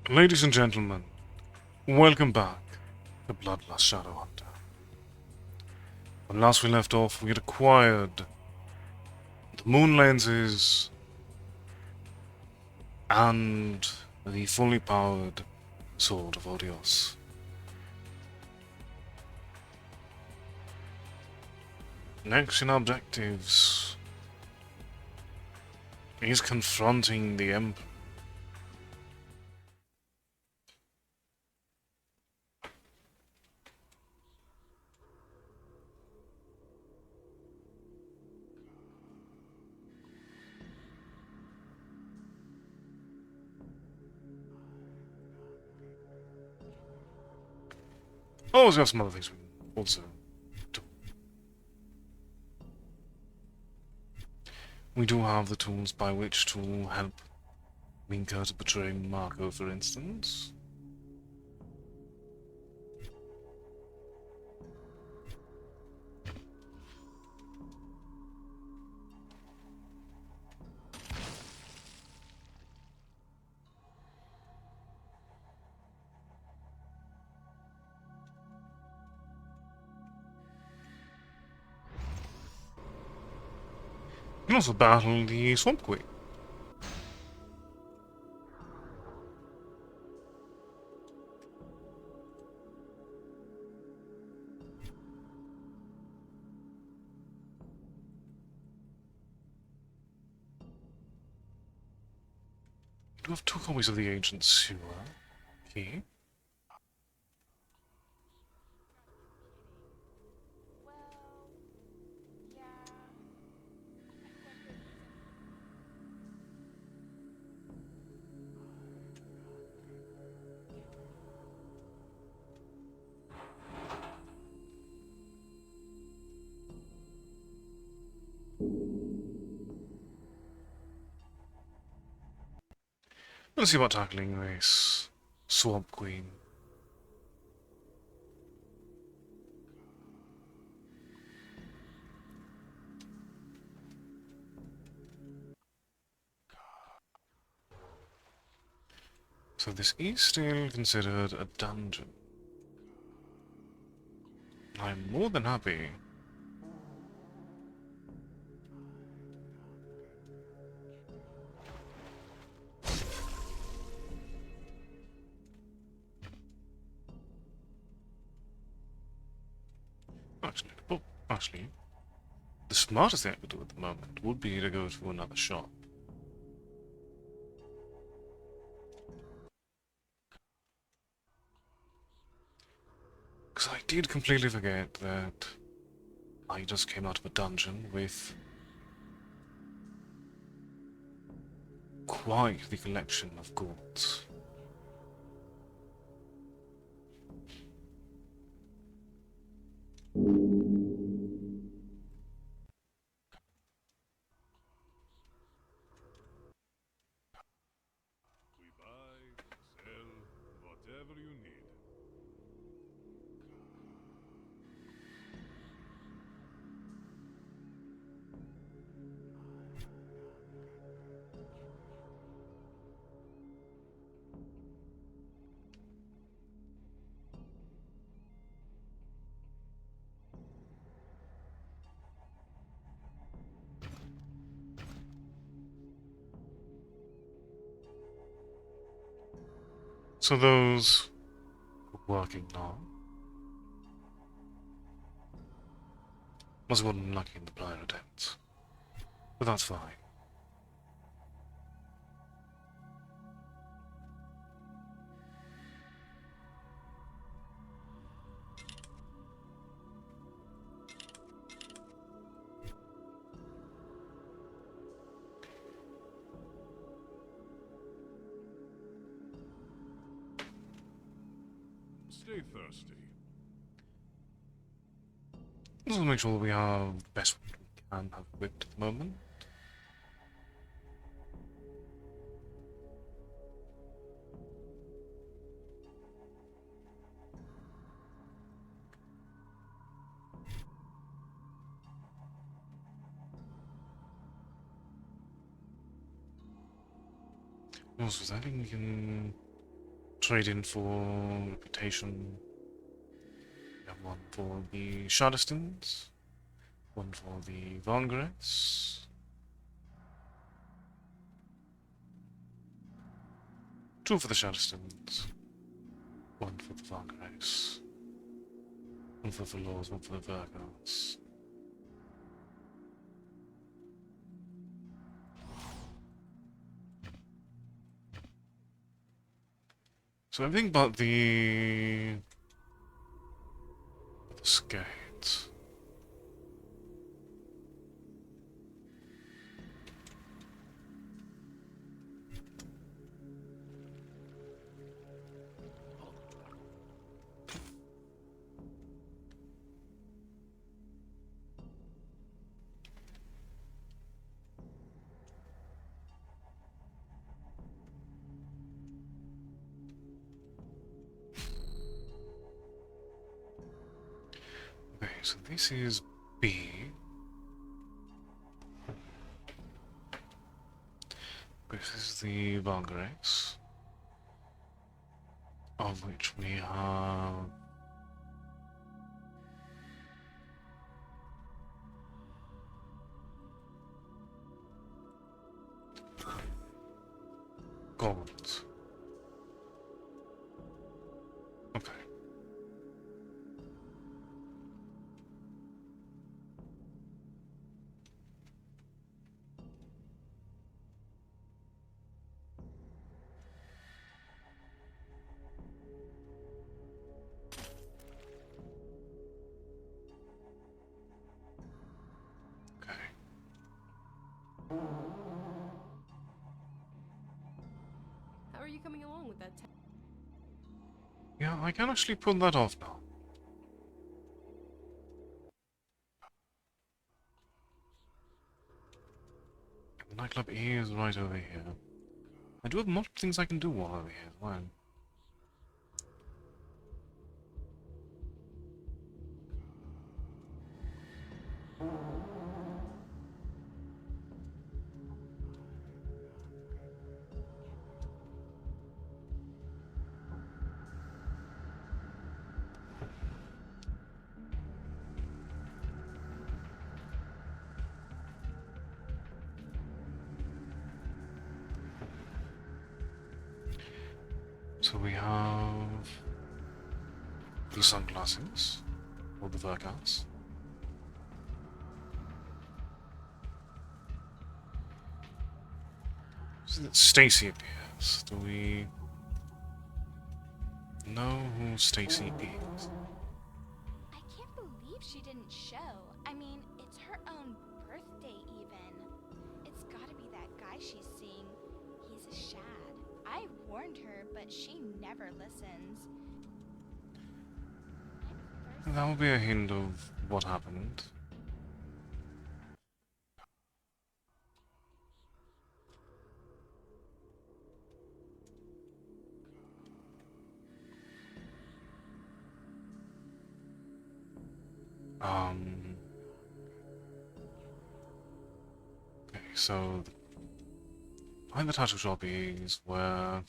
Ladies and gentlemen, welcome back to BloodLust Shadowhunter. When last we left off, we had acquired the moon lenses and the fully powered Sword of Odios. Next in objectives is confronting the Emperor. Oh, we have some other things we can also do. We do have the tools by which to help Minka to betray Marco, for instance. We can also battle the Swamp Queen. We do have 2 copies of the Ancient Sewer key. Let's see about tackling this Swamp Queen. So this is still considered a dungeon. I'm more than happy. Actually, the smartest thing I could do at the moment would be to go to another shop. Because I did completely forget that I just came out of a dungeon with quite the collection of goods. We buy, sell, whatever you need. So those working now must have gotten lucky in the prior attempts. But that's fine. Stay thirsty. Let's make sure that we have the best we can have equipped at the moment. Also, I think we can trade in for reputation. We have one for the Shadowstons, one for the Vangrets. Two for the Shadowstons, one for the Vangrets, one for the Lords, one for the Virgos. So everything but the skates. Okay, so this is B. This is the Vangrets, of which we have gold. Okay. Okay. How are you coming along with that? Yeah, I can actually pull that off now. The nightclub is right over here. I do have multiple things I can do while over here as well. So we have the sunglasses, or the Virgats. Stacy appears. Do we know who Stacy is? I can't believe she didn't show. I mean, it's her own birthday even. It's gotta be that guy she's seeing. He's a shad. I warned her, but she never listens. That would be a hint of what happened. Okay, so behind the tattoo shop is where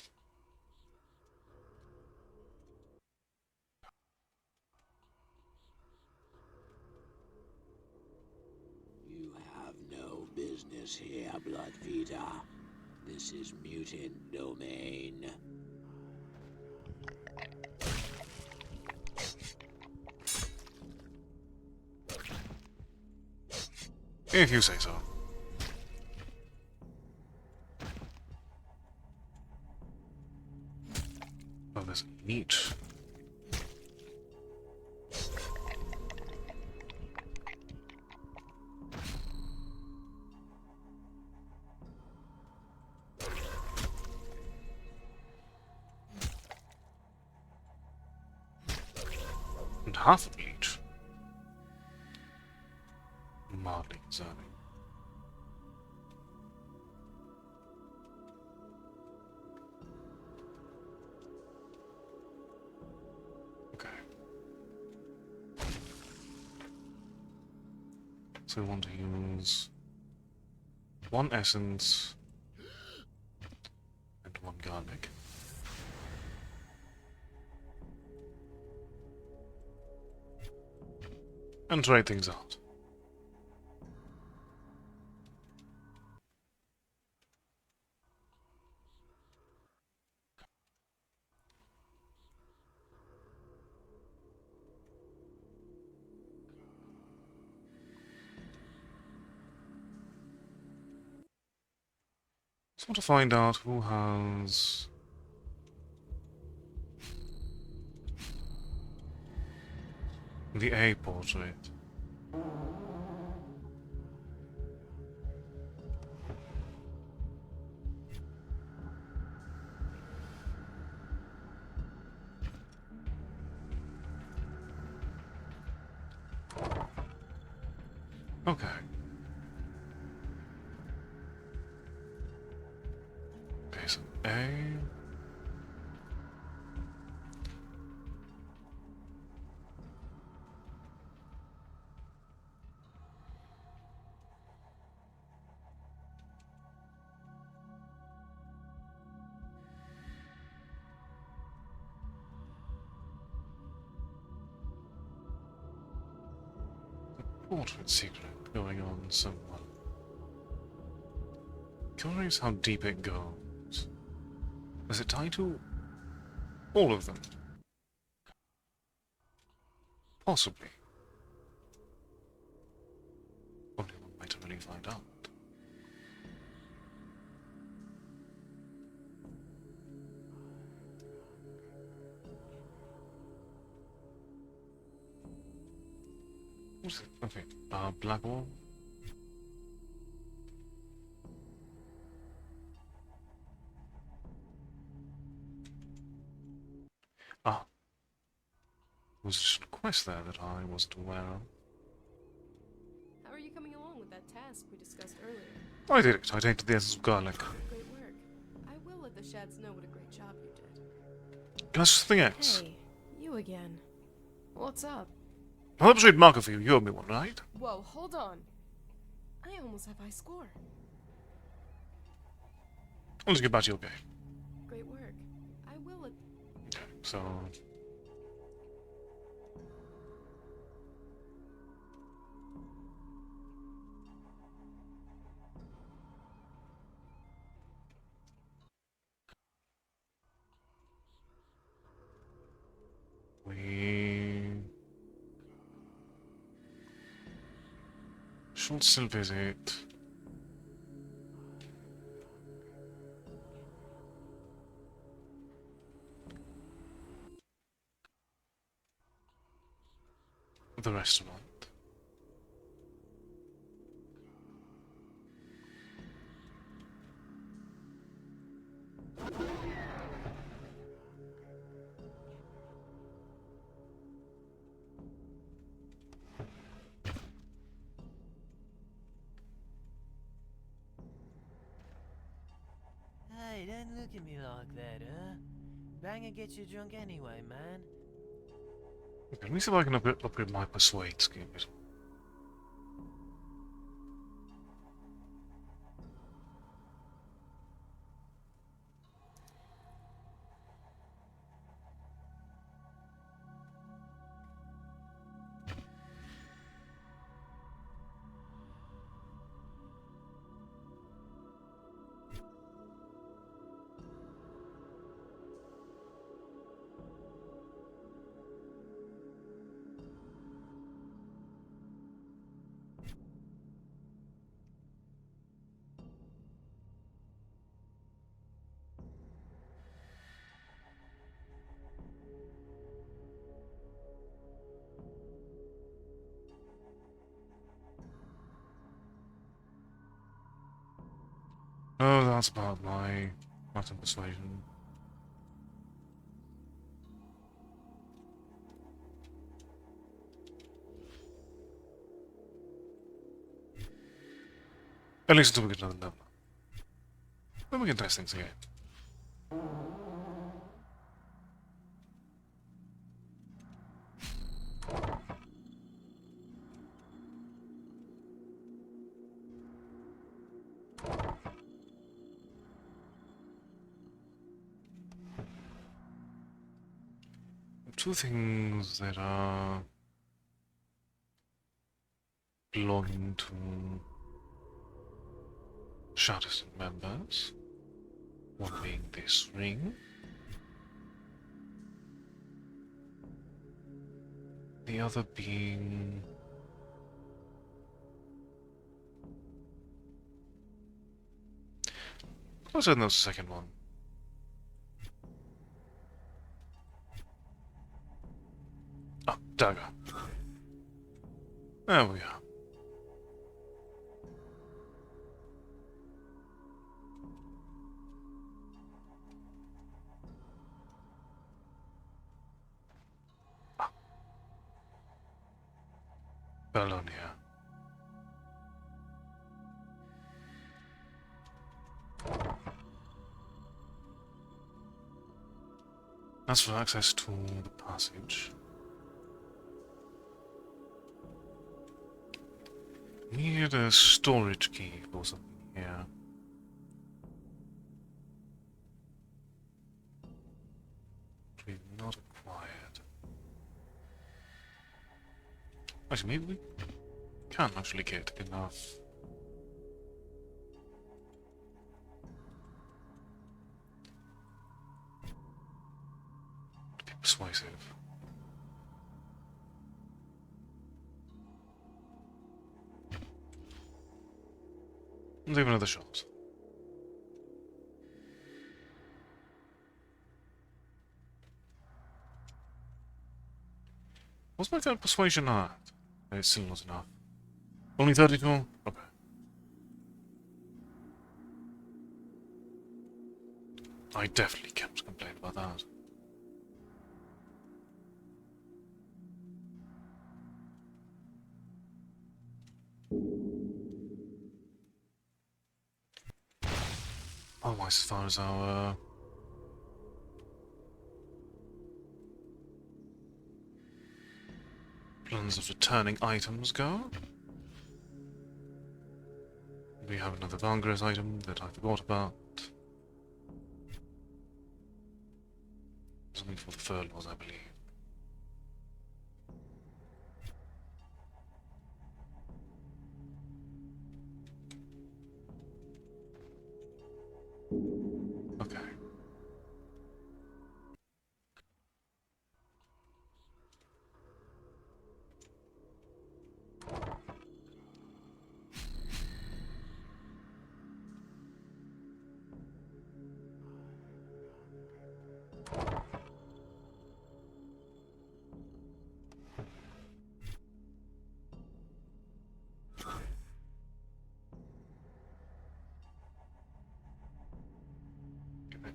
You have no business here, Bloodfeeder. This is mutant domain. if you say so. Oh, there's meat. And half of meat. Mildly concerning. Okay. So we want to use one essence and one garlic. and trade things out. Just want to find out who has the A portrait. Okay. Okay, so A. Portrait secret going on somewhere. Curious how deep it goes. Is it tied to all of them? Possibly. Only one way to really find out. What's it? Okay. Black wall. Ah. Was a quest there that I wasn't aware of. How are you coming along with that task we discussed earlier? I did it. I tainted the essence of garlic. Great work. I will let the Shads know what a great job you did. Can I ask something else? Hey, you again. What's up? I'll have a trade marker for you. You owe me one, right? Whoa, hold on. I almost have high score. Let's get back to your game. Great work. I will let... Okay, so... we... shall still visit... the restaurant. Hey, don't look at me like that, huh? Banger gets you drunk anyway, man. Okay, let me see if I can upgrade my persuade skill a bit. Oh, that's about my matter persuasion. At least until we get another level. Then we can test things again. Two things that are belonging to Shadowhunter members. One being this ring. The other being... What was in the second one? Oh, dagger. There we are. Babylonia. That's for access to the passage. Need a storage key for something here. We've not acquired. Actually, maybe we can actually get enough. To be persuasive. Leave another shot. What's my current persuasion at? It's still not enough. Only 32? Okay. I definitely can't complain about that. Otherwise, as far as our plans of returning items go, we have another Vangra's item that I forgot about. Something for the furloughs, I believe. Okay.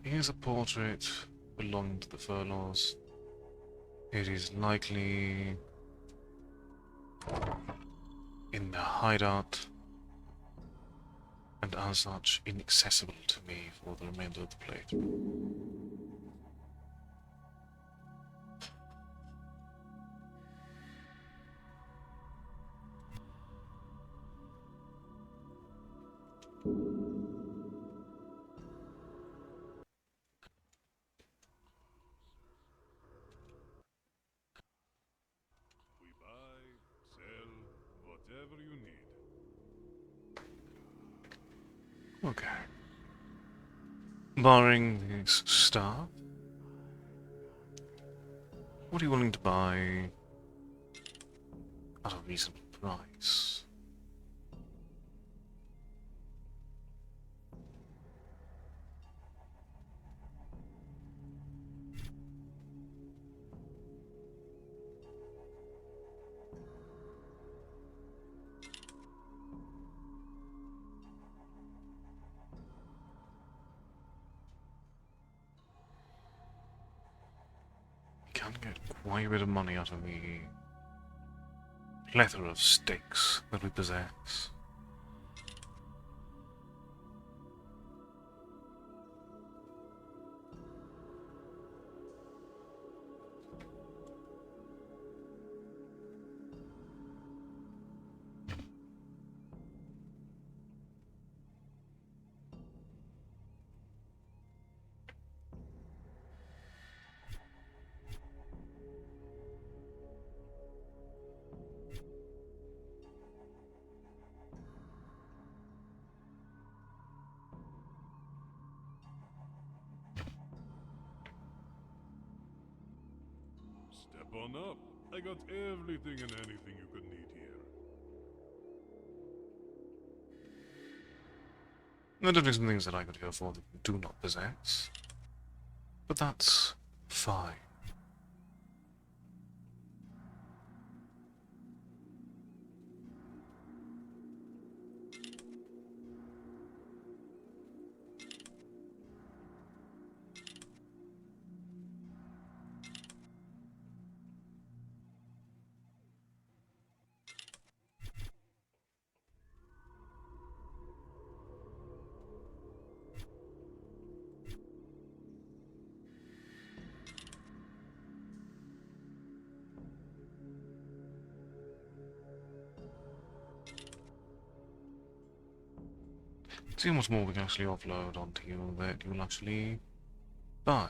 Here's a portrait belonging to the furloughs. It is likely in their hideout, and as such inaccessible to me for the remainder of the playthrough. We buy, sell, whatever you need. Okay. Barring this staff, what are you willing to buy at a reasonable price? Can get quite a bit of money out of the plethora of stakes that we possess. Come on up. I got everything and anything you could need here. There are definitely some things that I could go for that you do not possess. But that's fine. See how much more we can actually offload onto you that you'll actually buy.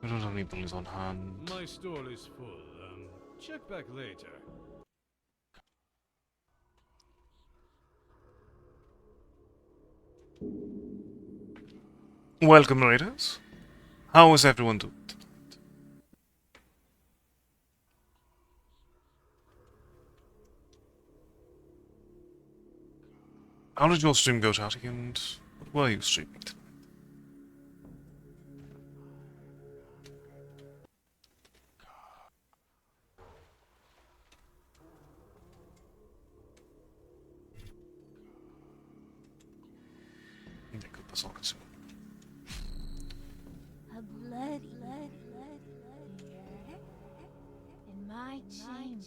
We don't have any bullets on hand. My store is full. Check back later. Welcome, raiders. How is everyone doing tonight? How did your stream go, Chatty, and what were you streaming tonight? That's all it's. A bloody here in my chamber.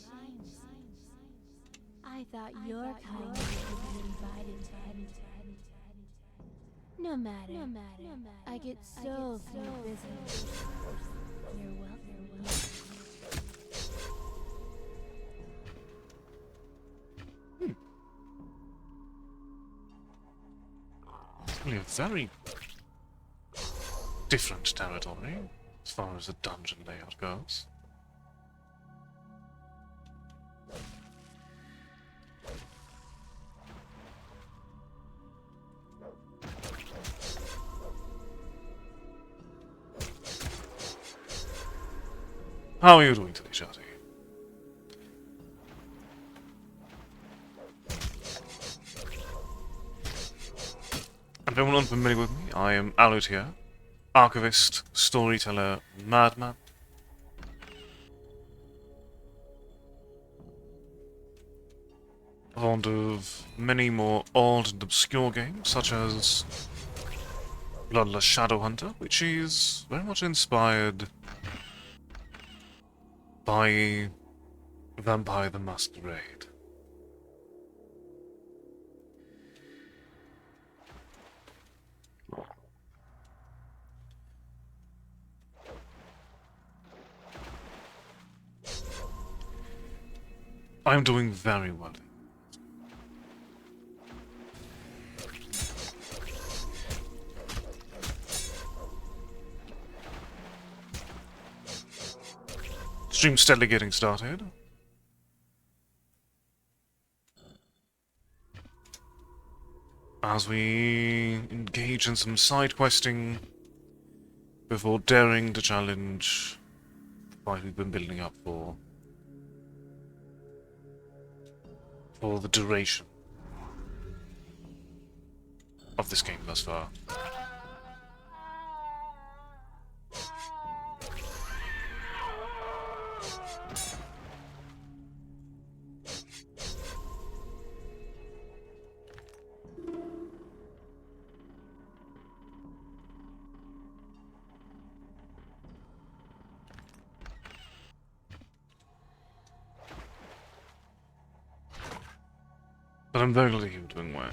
I thought your kind would be invited to any. No matter. I get so few visitors. You're welcome. Really a very different territory as far as the dungeon layout goes. How are you doing today, Shadi? And for anyone unfamiliar with me, I am Alut here, archivist, storyteller, madman. Fond of many more old and obscure games, such as BloodLust Shadowhunter, which is very much inspired by Vampire the Masquerade. I am doing very well. Stream steadily getting started. As we engage in some side questing before daring to challenge the fight we've been building up for the duration of this game thus far. But I'm very glad you're doing well.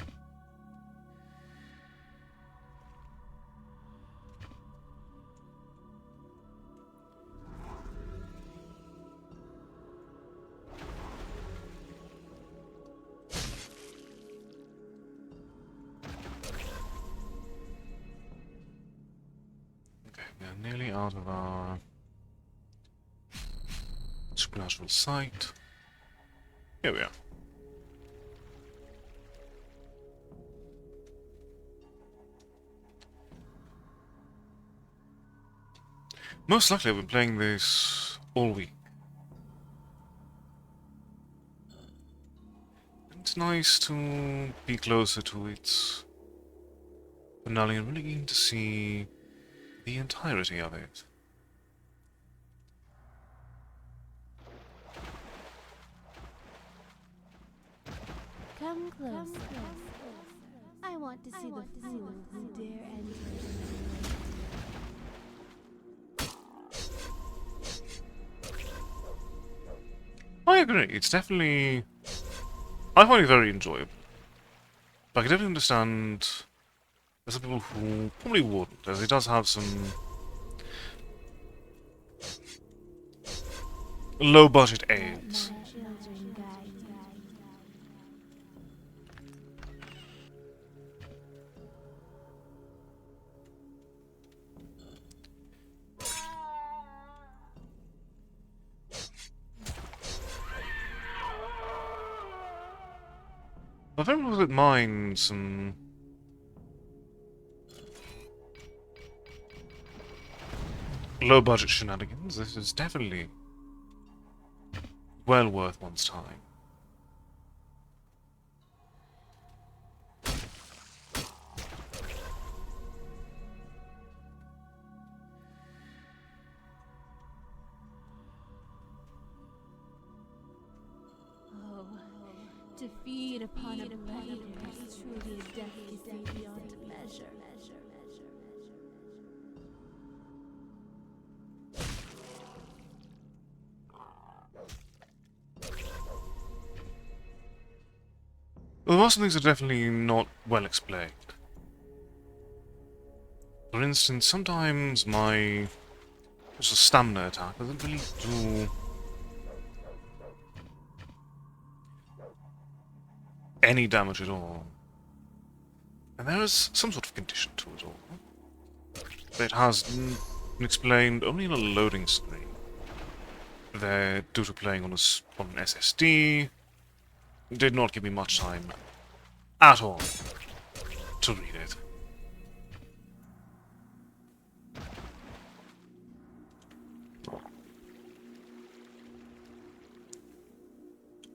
out of our supernatural sight. Here we are. Most likely I've been playing this all week. It's nice to be closer to its finale and really keen to see the entirety of it. Come closer. I want to see the fool who dare enter. I agree, it's definitely... I find it very enjoyable. But I can definitely understand there's some people who probably wouldn't, as it does have some low-budget aids. My children guide me. But if anyone wouldn't mind some low-budget shenanigans, this is definitely well worth one's time. Oh, to feed upon a predator is truly a delicacy beyond measure. Well, there are some things that are definitely not well explained. For instance, sometimes my just a stamina attack doesn't really do any damage at all. And there is some sort of condition to it all. It has been explained only in a loading screen. They're due to playing on an SSD. Did not give me much time at all to read it.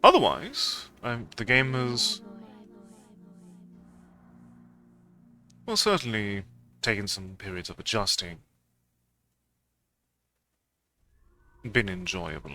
Otherwise, the game has, well, certainly taken some periods of adjusting. Been enjoyable.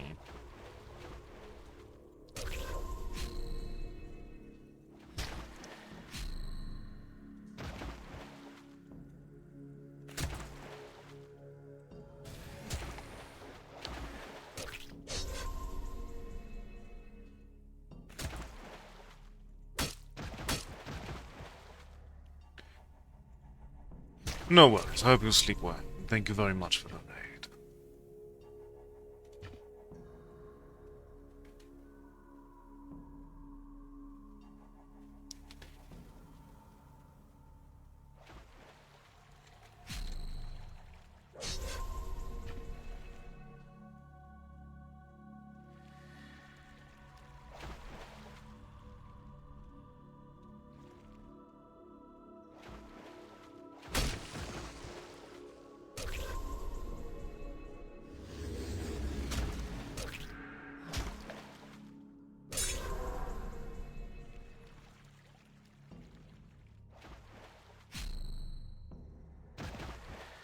No worries, I hope you'll sleep well. Thank you very much for the raid.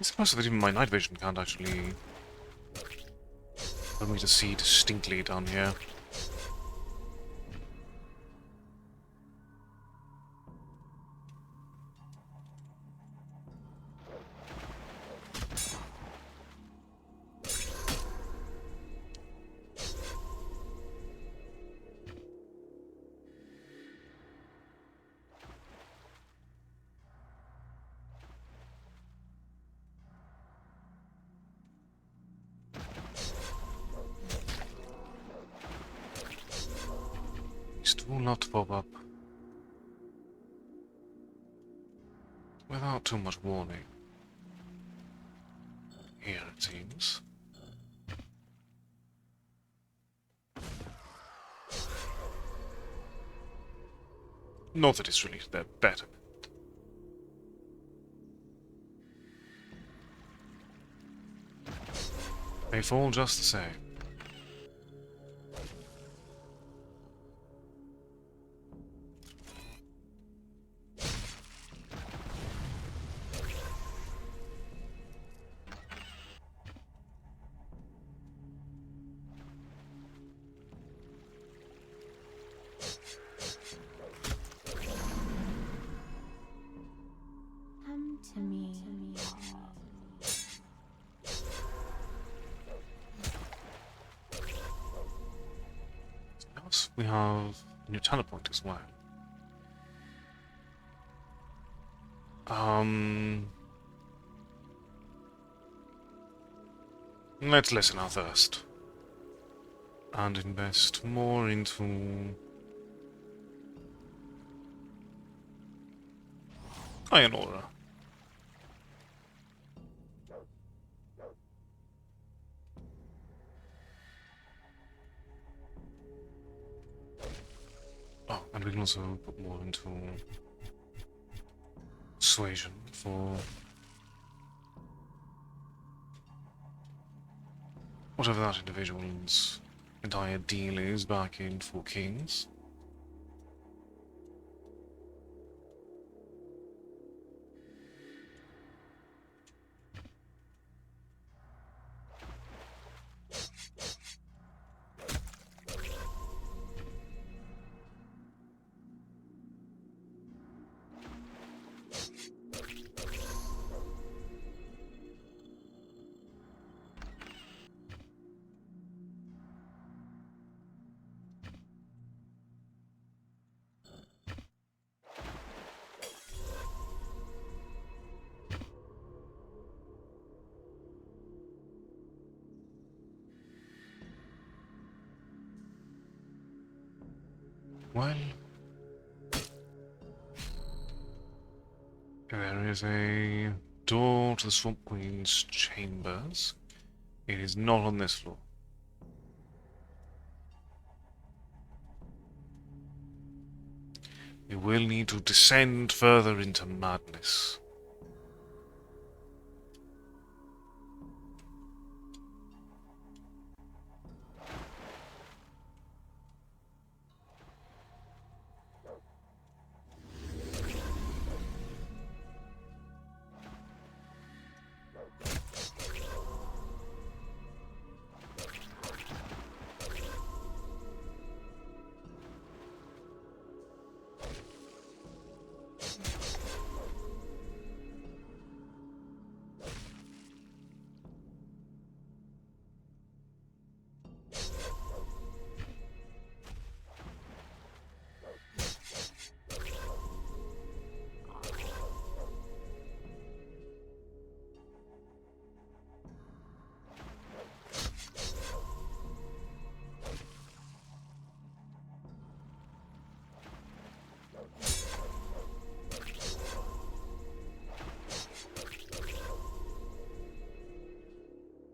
It's supposed that even my night vision can't actually allow me to see distinctly down here. Will not pop up without too much warning. Here it Not that it's really their betterment. They fall just the same. Come to me. Yes, we have a new talent point as well. Let's lessen our thirst and invest more into iron aura. Oh, and we can also put more into persuasion for whatever that individual's entire deal is back in Four Kings. Well, there is a door to the Swamp Queen's chambers. It is not on this floor. We will need to descend further into madness.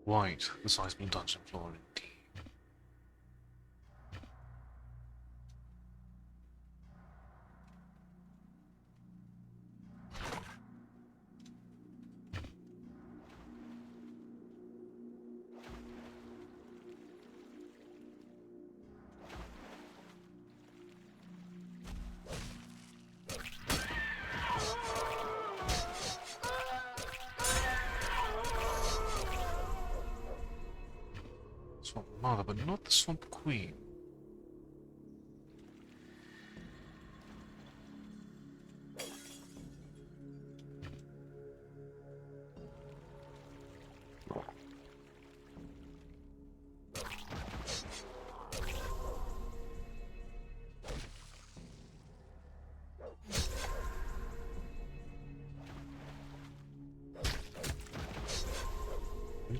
White, the sizable dungeon floor indeed. Swamp Mother, but not the Swamp Queen.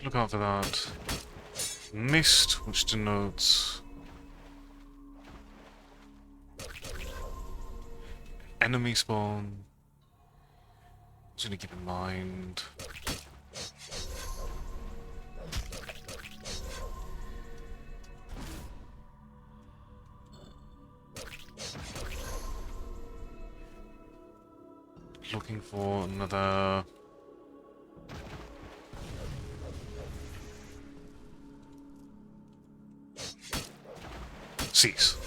Look out for that mist, which denotes enemy spawn. Just need to keep in mind. looking for another... Cease.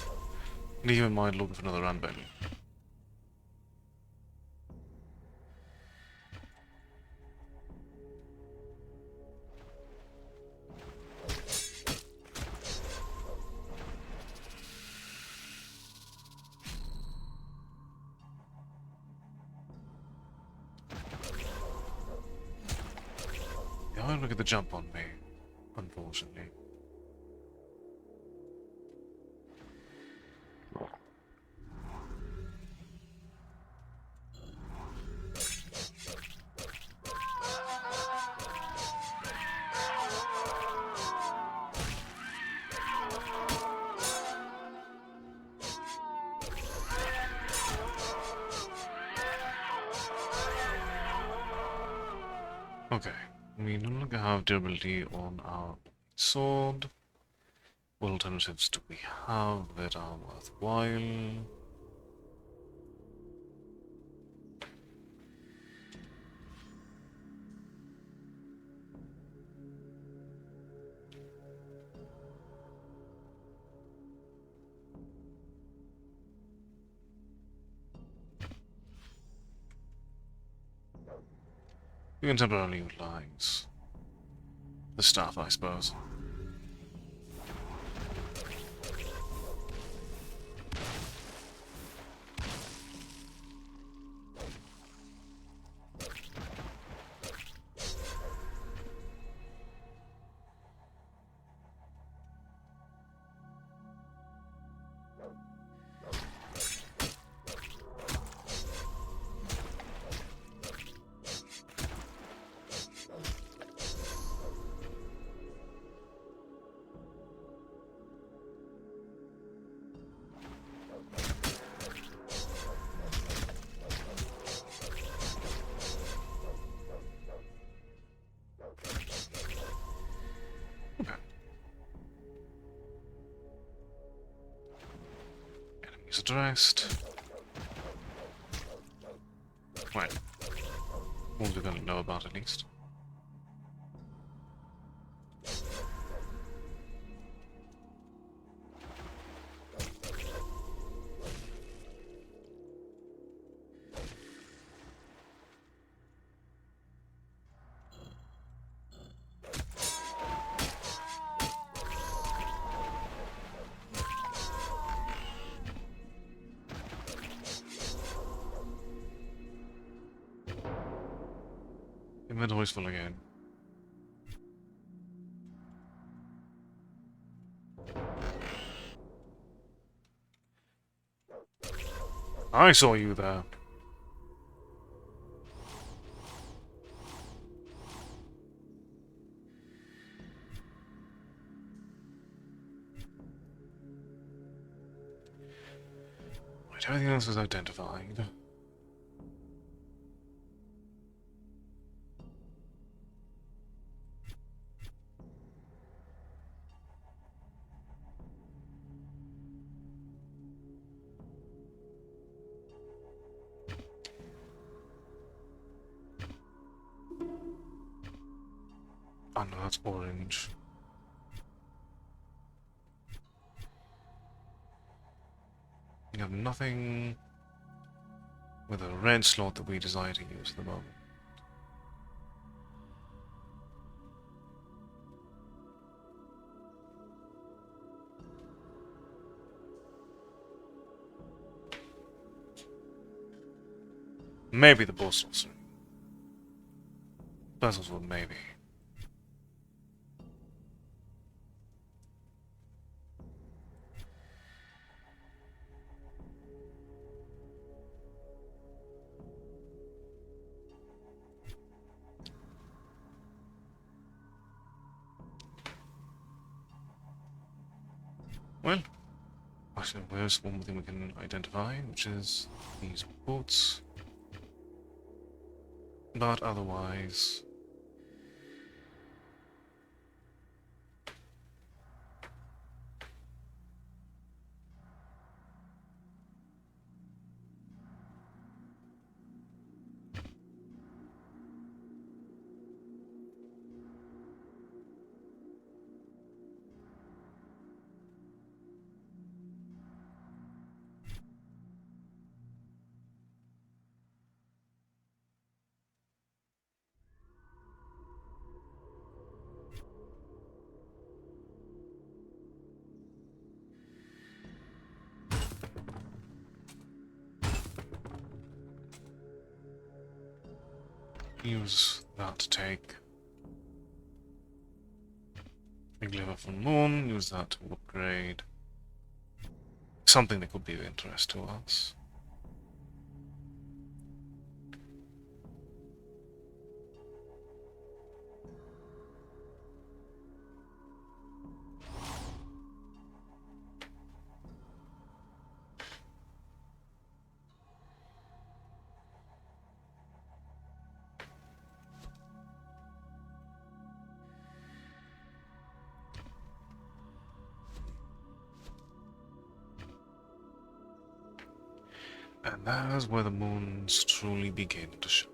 Leave in mind looking for another unbend. They won't look at the jump on me, unfortunately. Okay, we no longer have durability on our sword. What alternatives do we have that are worthwhile? We can temporarily utilize the staff, I suppose. Okay. Enemies addressed. Right. Ones we're going to know about at least. Inventory's full again. I saw you there. Right, everything else is identified. Oh no, that's orange. We have nothing with a red slot that we desire to use at the moment. Maybe the boss also. Puzzles will maybe. Well, actually, there's one thing we can identify, which is these boots. But otherwise... use that to take a glimmer from moon, use that to upgrade something that could be of interest to us. And that is where the moons truly begin to shine.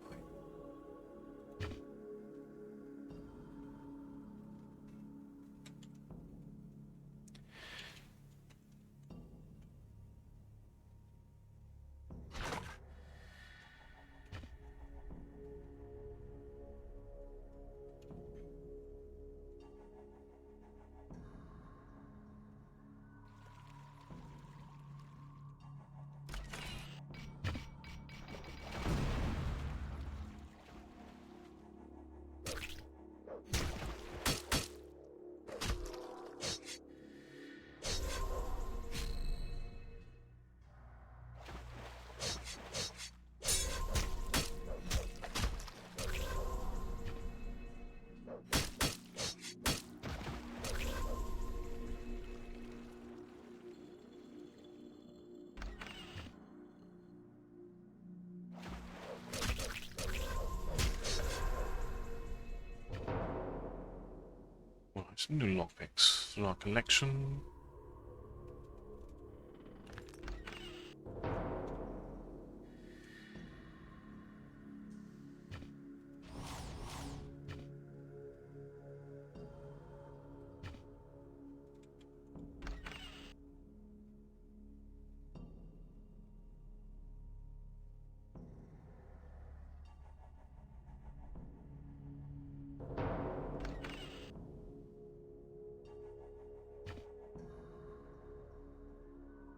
Right, new lockpicks for our collection.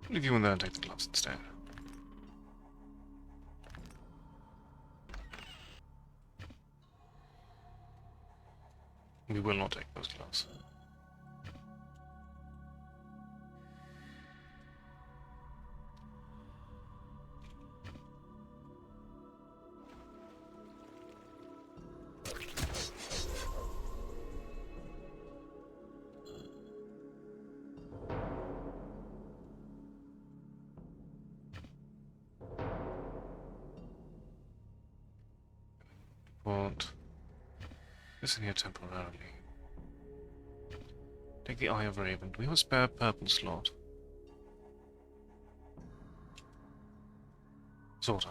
Leave you in there and take the gloves instead. We will not take those gloves. Put this in here temporarily. Take the Eye of Raven. Do we have a spare purple slot? Sort of.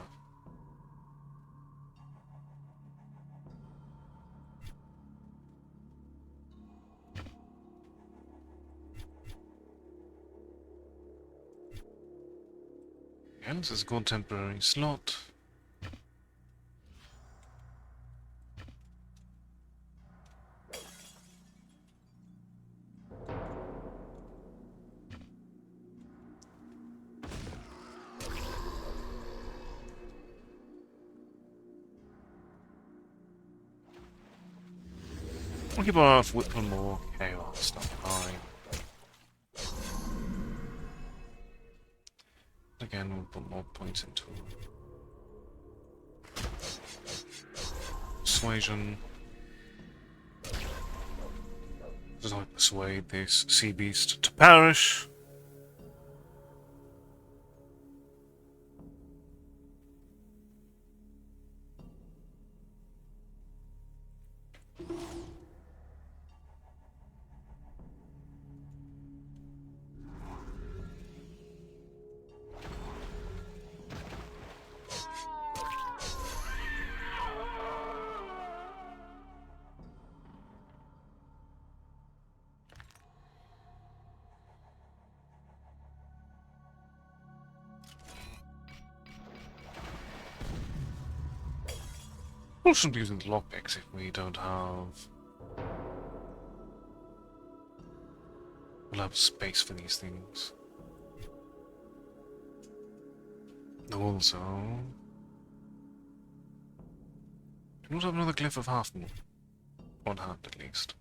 And this is a gold temporary slot. We'll keep our eye off with one more chaos stuff fine. Again, we'll put more points into persuasion. Does I persuade this sea beast to perish? We shouldn't be using the lockpicks if we don't have... We'll have space for these things. Also... Do not have another glyph of half moon on hand, at least.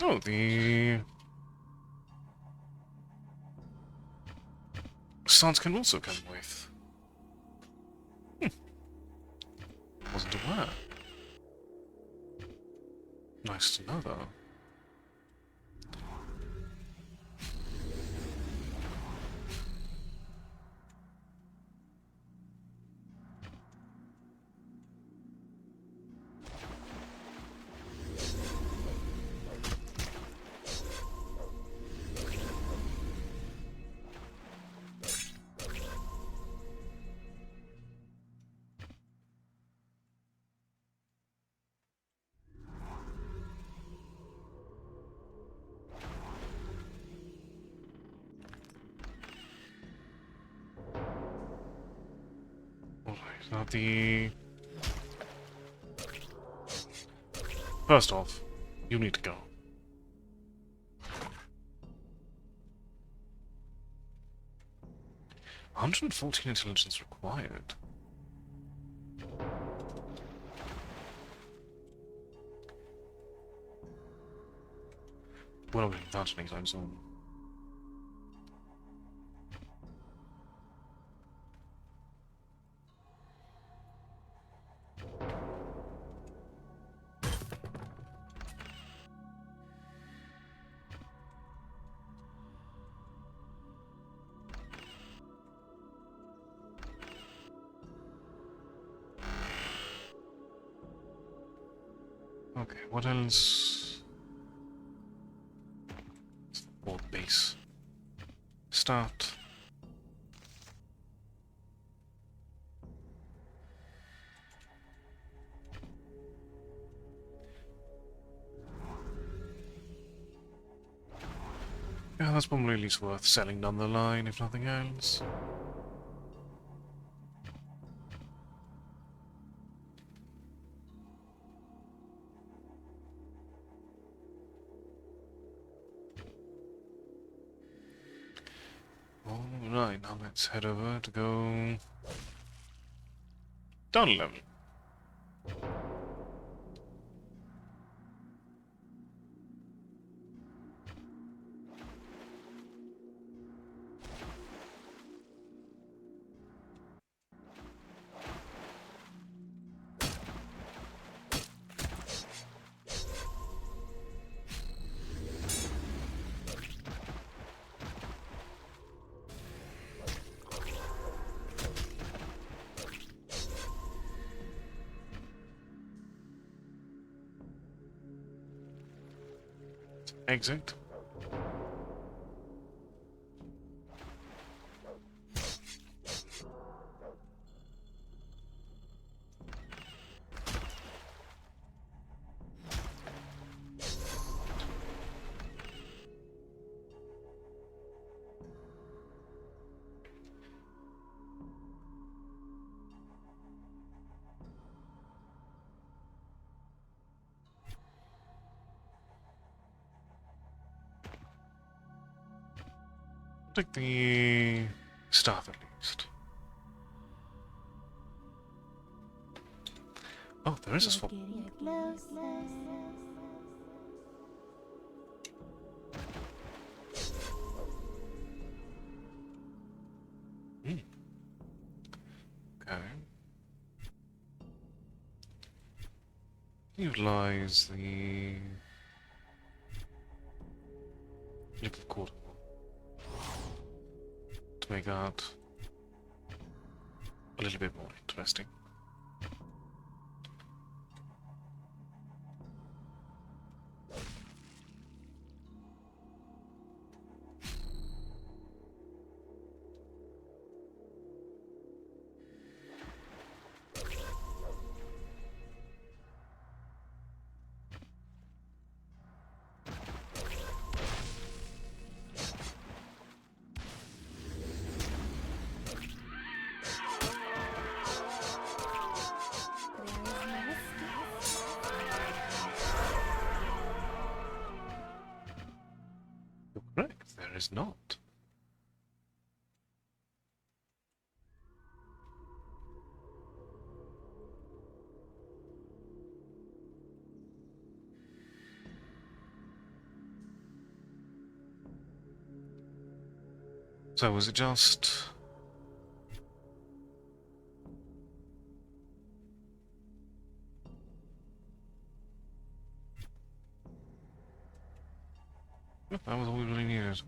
Oh, the stance can also come with. Wasn't aware. Nice to know, though. Alright, now the... First off, you need to go. 114 intelligence required. We're not getting that anytime soon. Okay, what else? Board base. Start. Yeah, that's probably at least worth selling down the line, if nothing else. Alright, now let's head over to go down a level. Exit. Take the staff at least. Oh, there is a swap. Getting closer. Okay. Utilize the lip of quarter to make that a little bit more interesting. There is not. So was it just... That was all we really needed.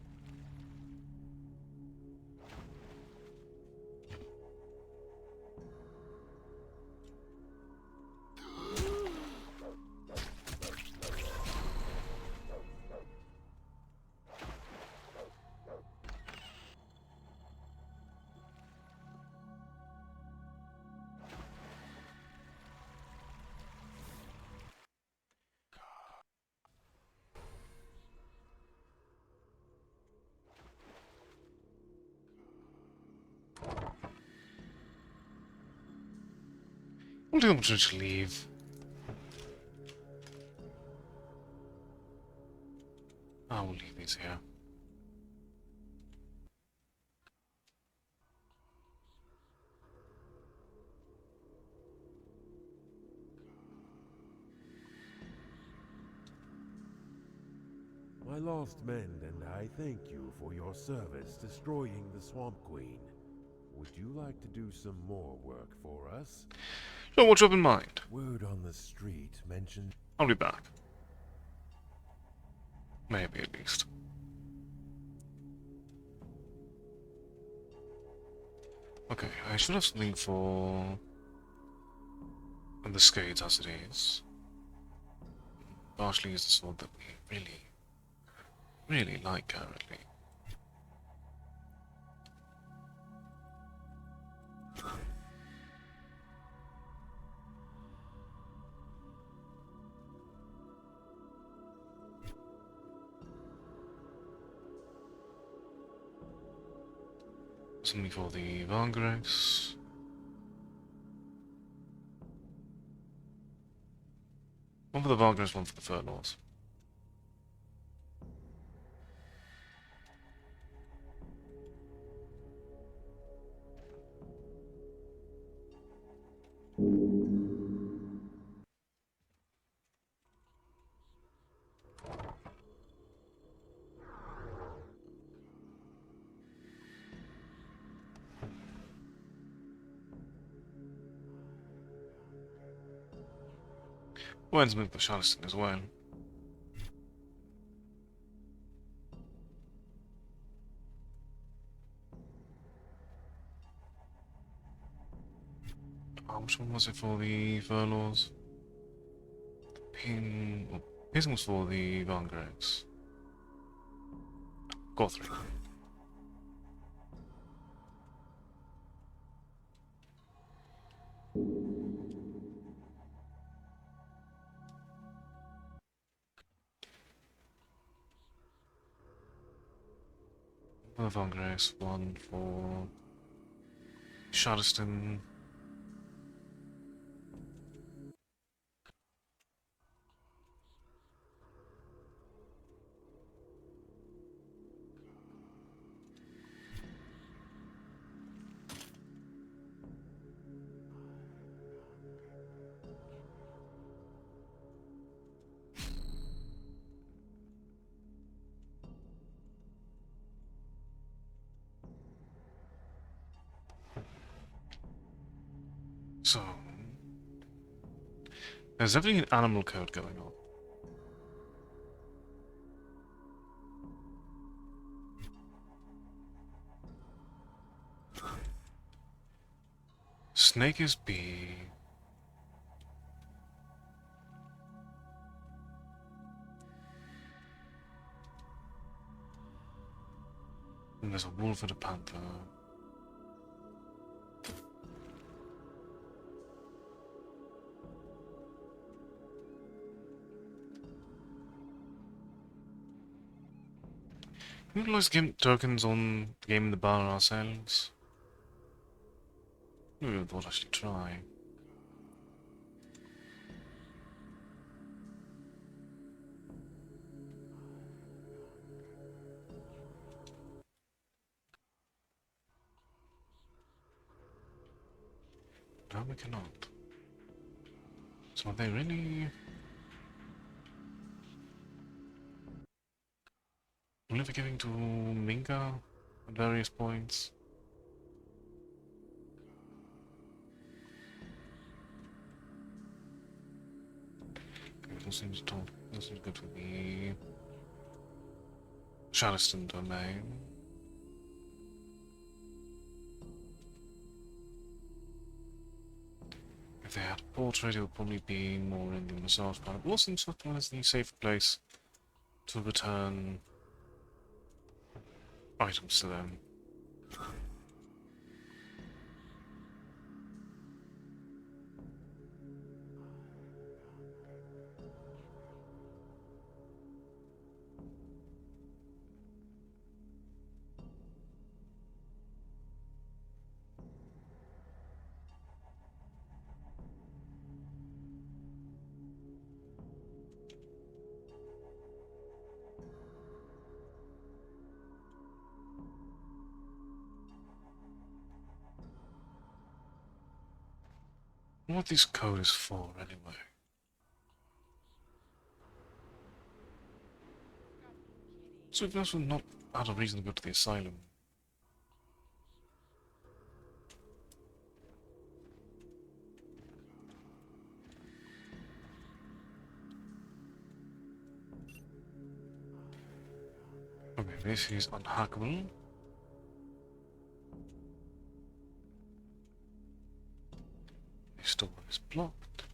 I'll do to leave. I will leave these here. My lost men and I thank you for your service destroying the Swamp Queen. Would you like to do some more work for us? So what's up in mind? Word on the street mentioned... I'll be back. Maybe at least. Okay, I should have something for the Scades as it is. Partially is the sword that we really like currently. Something for the Vargrex. One for the Vargrex, one for the Furlords. When's moved for Charleston as well. Which one was it for the Furlords? Piercing was for the Vargrex. Gothric. Vargrex, one for Charleston. So, there's definitely an animal code going on. Snake is B. And there's a wolf and a panther. Can we utilize game tokens on the game in the bar ourselves? Maybe we thought actually try. No, we cannot. So are they really... only forgiving to Minka at various points? Okay, this seems to go to the Shadowhunter domain. If they had a portrait, it would probably be more in the massage part. It also seems like one is the safe place to return items to them. What this code is for, anyway. So if that's not out of reason to go to the asylum. Okay, this is unhackable. This door is blocked.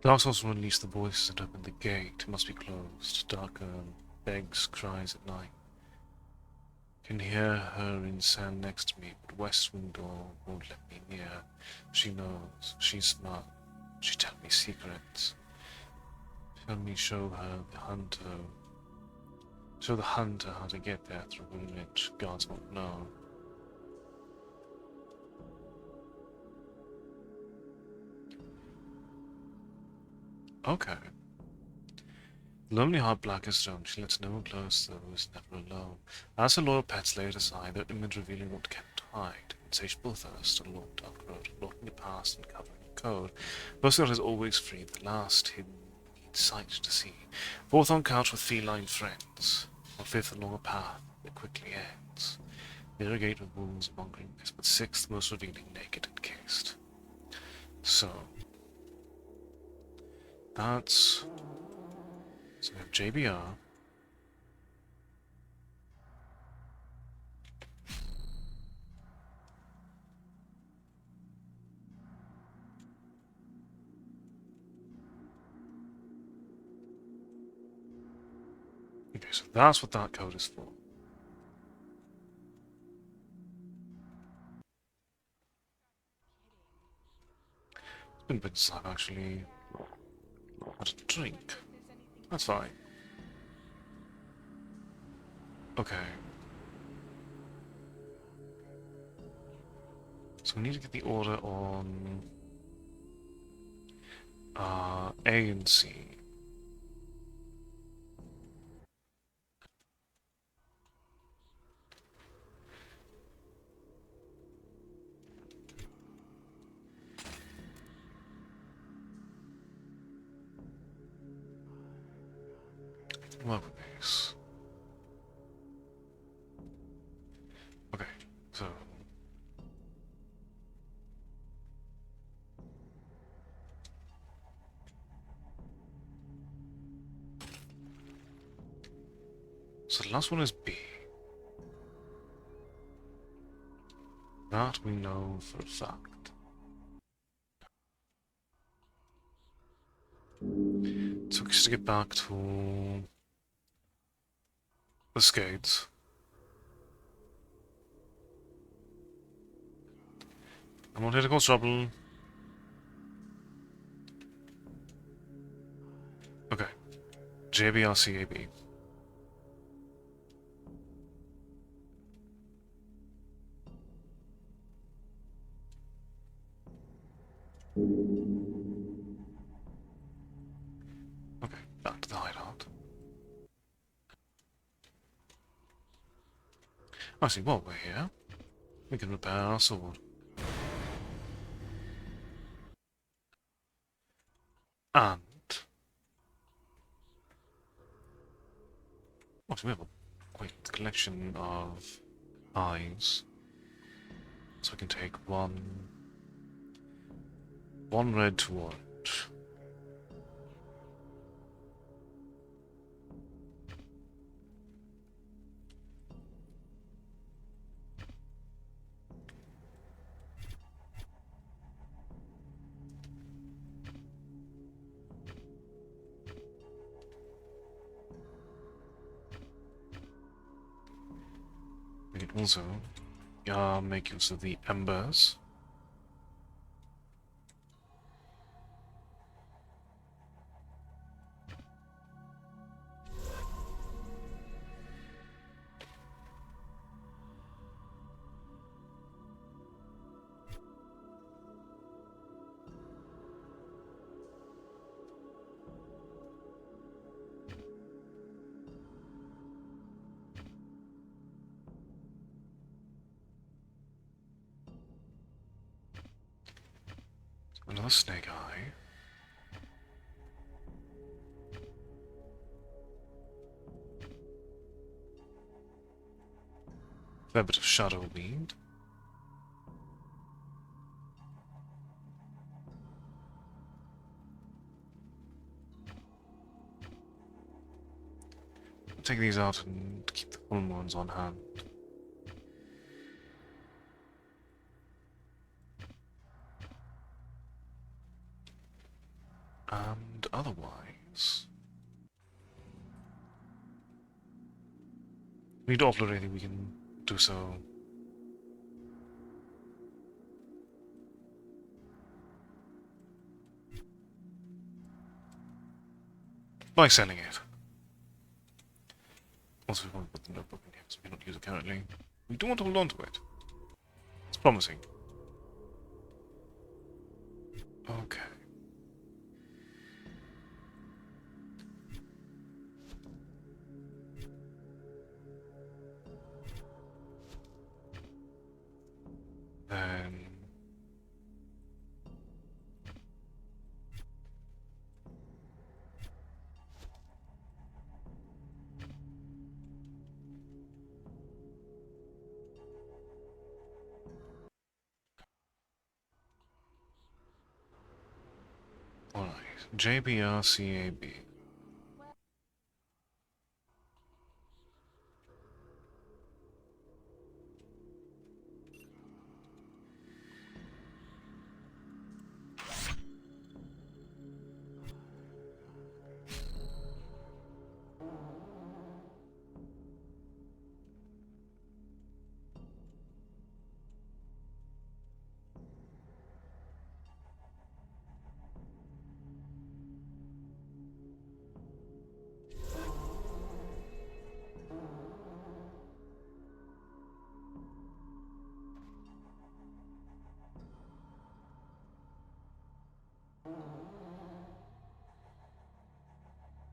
Dark Souls will release the voices and open the gate. It must be closed. Darker begs, cries at night. Can hear her in sand next to me, but west wind door won't let me near. She knows. She's smart. She tell me secrets. Tell me show her the hunter. Show the hunter how to get there through which gods won't know. Okay. Lonely heart black as stone, she lets no one close, though is never alone. As her loyal pets laid aside, their image revealing what kept hide. Insatiable thirst, a long dark road, blotting the past and covering the code. Prescott is always free, the last hidden sight to see. Fourth on couch with feline friends. On fifth along a path that quickly ends. Irrigate with wounds and mongering mist, but sixth most revealing, naked and cased. So that's... So we have JBR. Okay, so that's what that code is for. It's been a bit since I've actually had a drink. That's fine. Okay. So we need to get the order on A and C. Work with these. Okay, so the last one is B. That we know for a fact. So just to get back to the skates. I'm not here to cause trouble. Okay. JBRCAB. Okay, the hideout. I see, while we're here, we can repair our sword. And also we have a quite collection of eyes. So we can take one red to orange. We can also make use of the embers. Another snake eye. Fair bit of shadow weed. Take these out and keep the full ones on hand. And otherwise, if we need to offload anything, we can do so. By selling it. Also, we want to put the notebook in here, so we cannot use it currently. We do want to hold on to it. It's promising. Okay. Then alright. JBRCAB.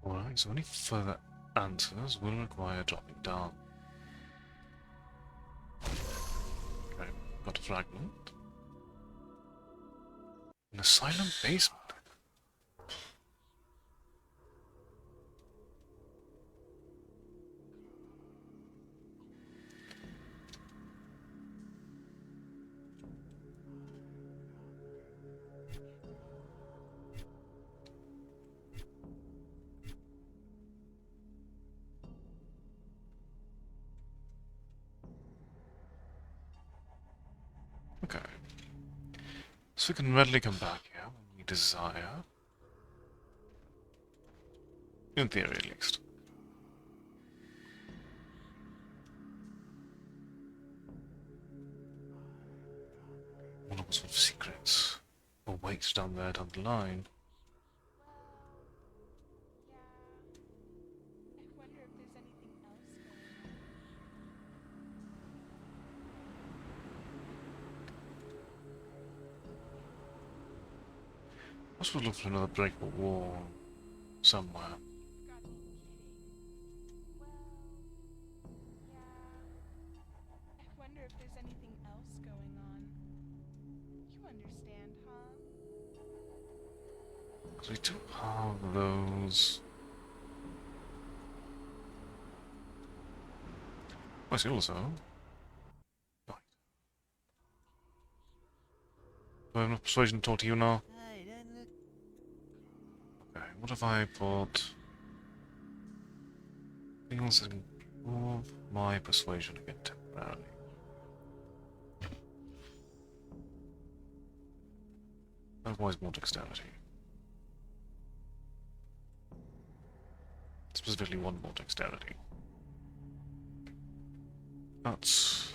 Alright, so any further answers will require dropping down. Okay, got a fragment. An asylum basement. Okay. So we can readily come back here when we desire. In theory, at least. What sort of secrets awaits down there down the line? I wonder if there's anything else going on. I suppose look for another breakable wall somewhere. Got we do have those. I see also. Right. Do I have enough persuasion to talk to you now? Hey, don't look. Okay, what if I put things that improve my persuasion again temporarily? Otherwise more dexterity. Specifically one more dexterity. That's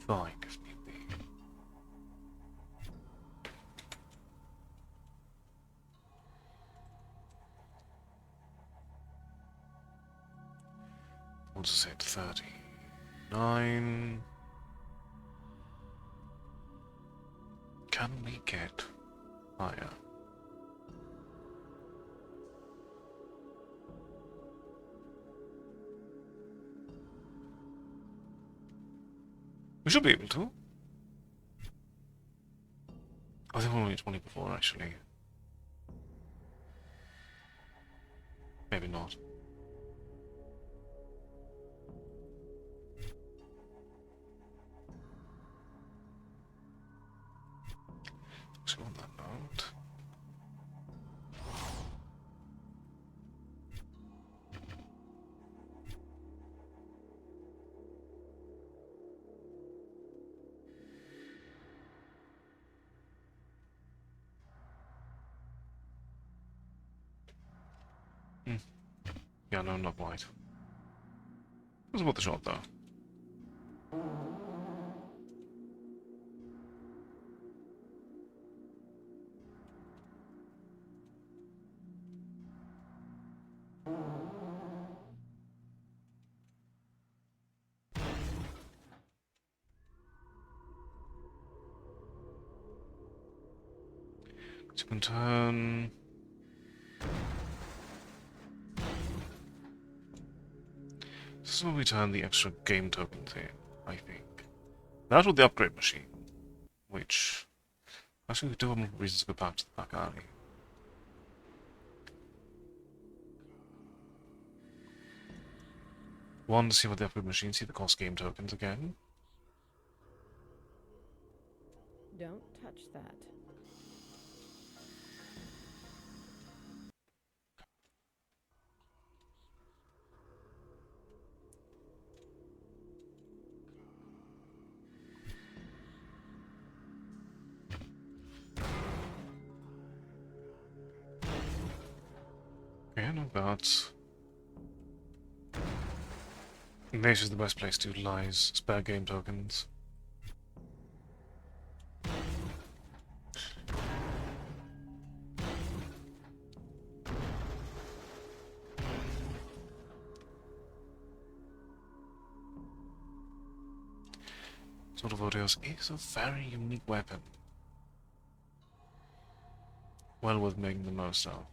fine if need be. What's it say? 39. Can we get higher? We should be able to. I think we only 20 before, actually. Maybe not. So on that note. Yeah, no, not white. It was worth the shot, though. So you can turn. This is where we turn the extra game tokens in, I think. That with the upgrade machine, which actually we do have more reasons to go back to the back alley. One, to see what the upgrade machine, see the cost game tokens again. Don't touch that. Okay, no, that's. This is the best place to utilize spare game tokens. Sword of Odios is a very unique weapon. Well worth making the most of.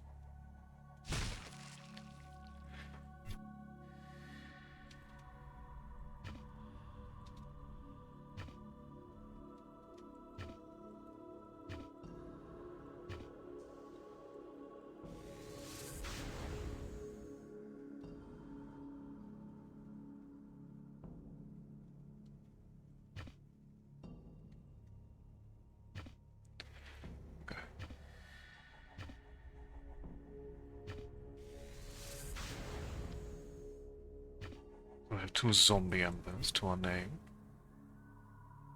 We have 2 zombie embers to our name.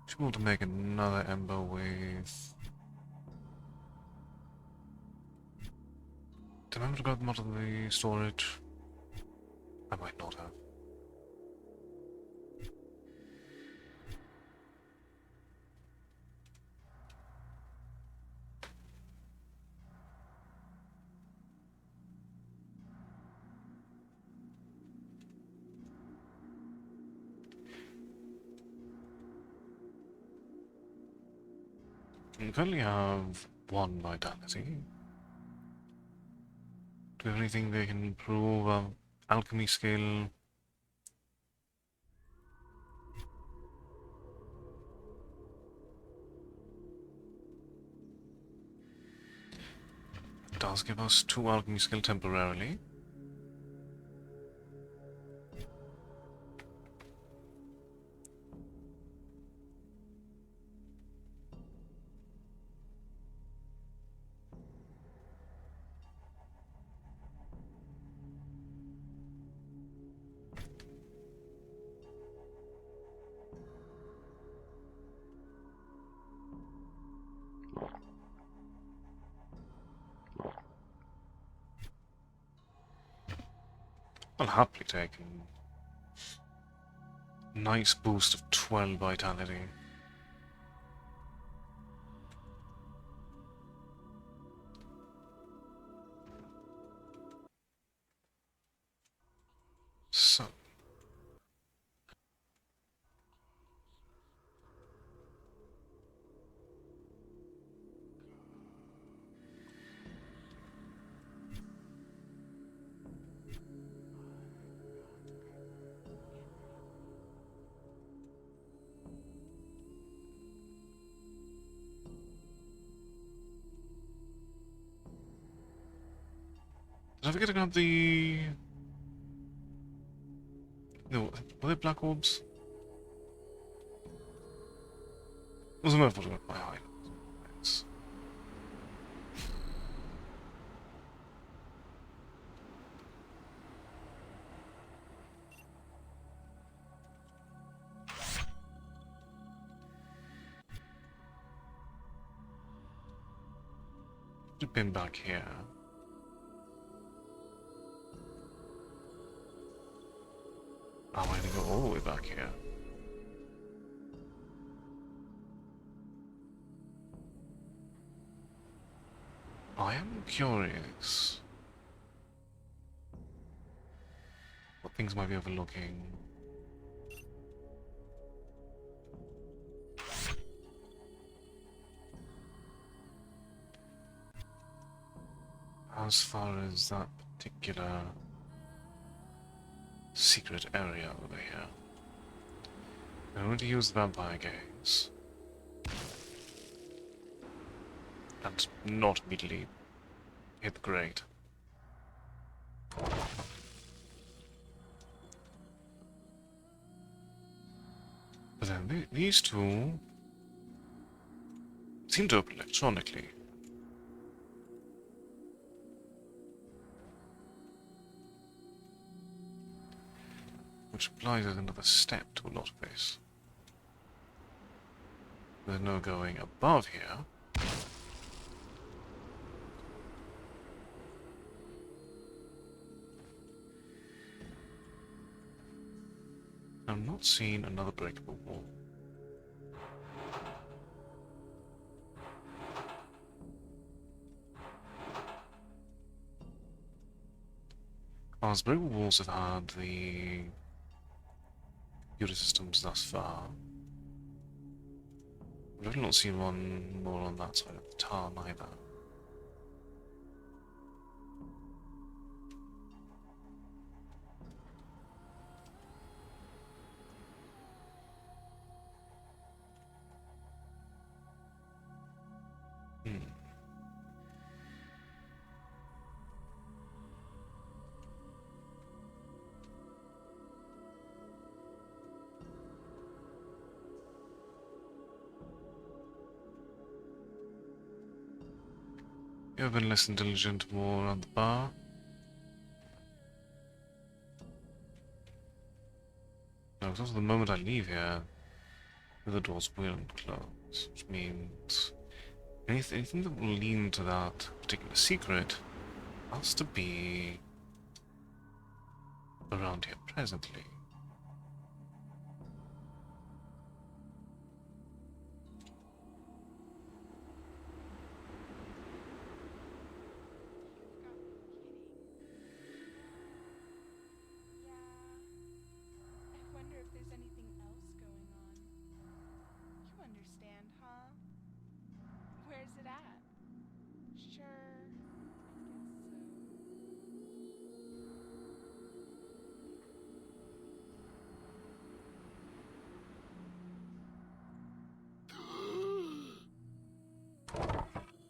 Should be able to make another ember with. Did I remember to grab them out of the storage? I might not have. We currently have 1 vitality. Do we have anything they can improve? Alchemy skill. does give us 2 alchemy skill temporarily. I'll happily take a nice boost of 12 vitality. So. Did I forget to grab the... No, were they black orbs? Was a metaphor to my eye. Thanks. Should have been back here. Oh, I had to go all the way back here. I am curious what things might be overlooking. As far as that particular secret area over here, I'm going to use the vampire gaze and not immediately hit the grate. But then these two seem to open electronically. Which implies there's another step to a lot of this. There's no going above here. I'm not seeing another breakable wall. As breakable walls have had the computer systems thus far, I've not seen one more on that side of the town either. You have been less intelligent, more at the bar. No, because the moment I leave here, the doors will close, which means anything that will lean to that particular secret has to be around here presently.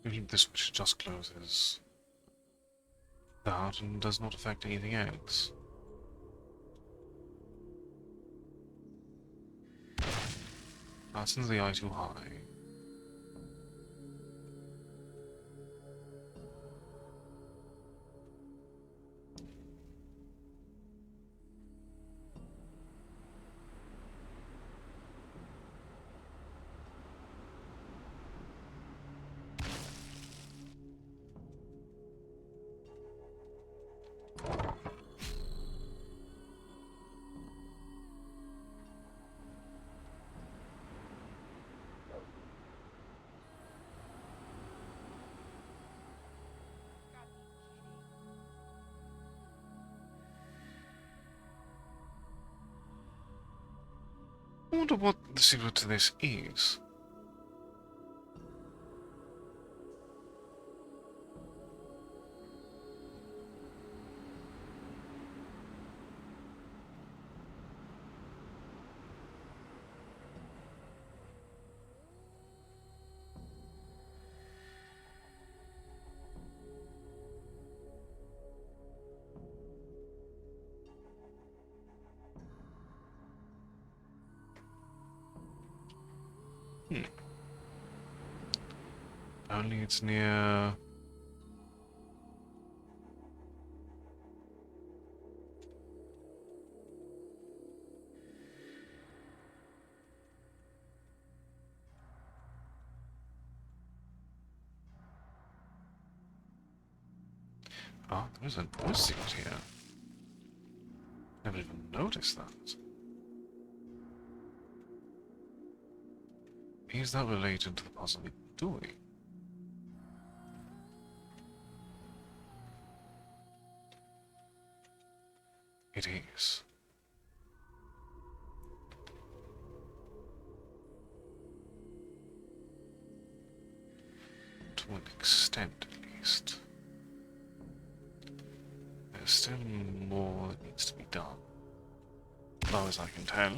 Maybe this switch just closes. that and does not affect anything else. Fastens the eye too high. I wonder what the secret to this is. Apparently it's near... Oh, there's a secret here. Never even noticed that. Is that related to the puzzle we're doing? It is. To an extent, at least. There's still more that needs to be done. As far as I can tell.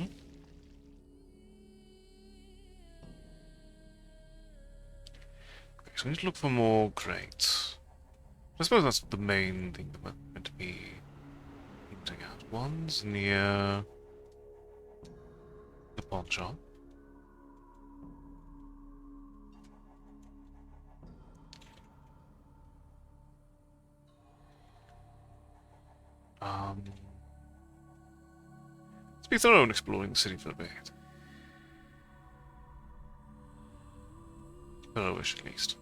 Okay, so we need to look for more crates. I suppose that's the main thing that we're meant to be hinting at. One's near the pawn shop. Let's be thorough in exploring the city for a bit. Thoroughish, at least.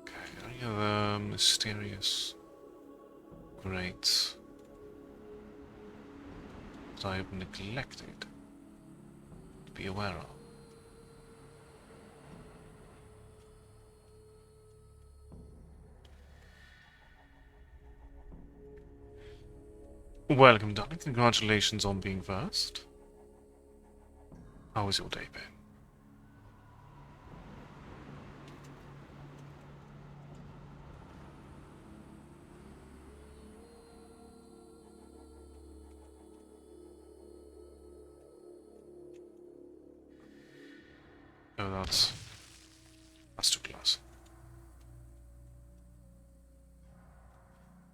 Okay, any other mysterious grates that I have neglected to be aware of? Welcome, darling. Congratulations on being first. How was your day, Ben? Oh, that's too close.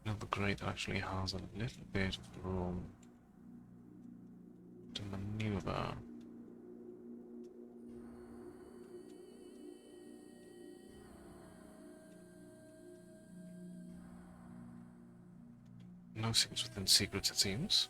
Now the grate actually has a little bit of room to maneuver. No secrets within secrets, it seems.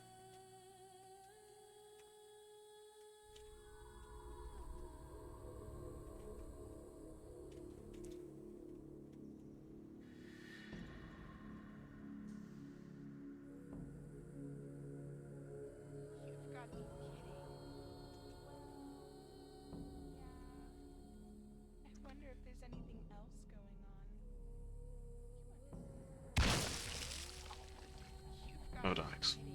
You've got to be kidding. I wonder if there's anything else going on. You've got No to be dice. kidding.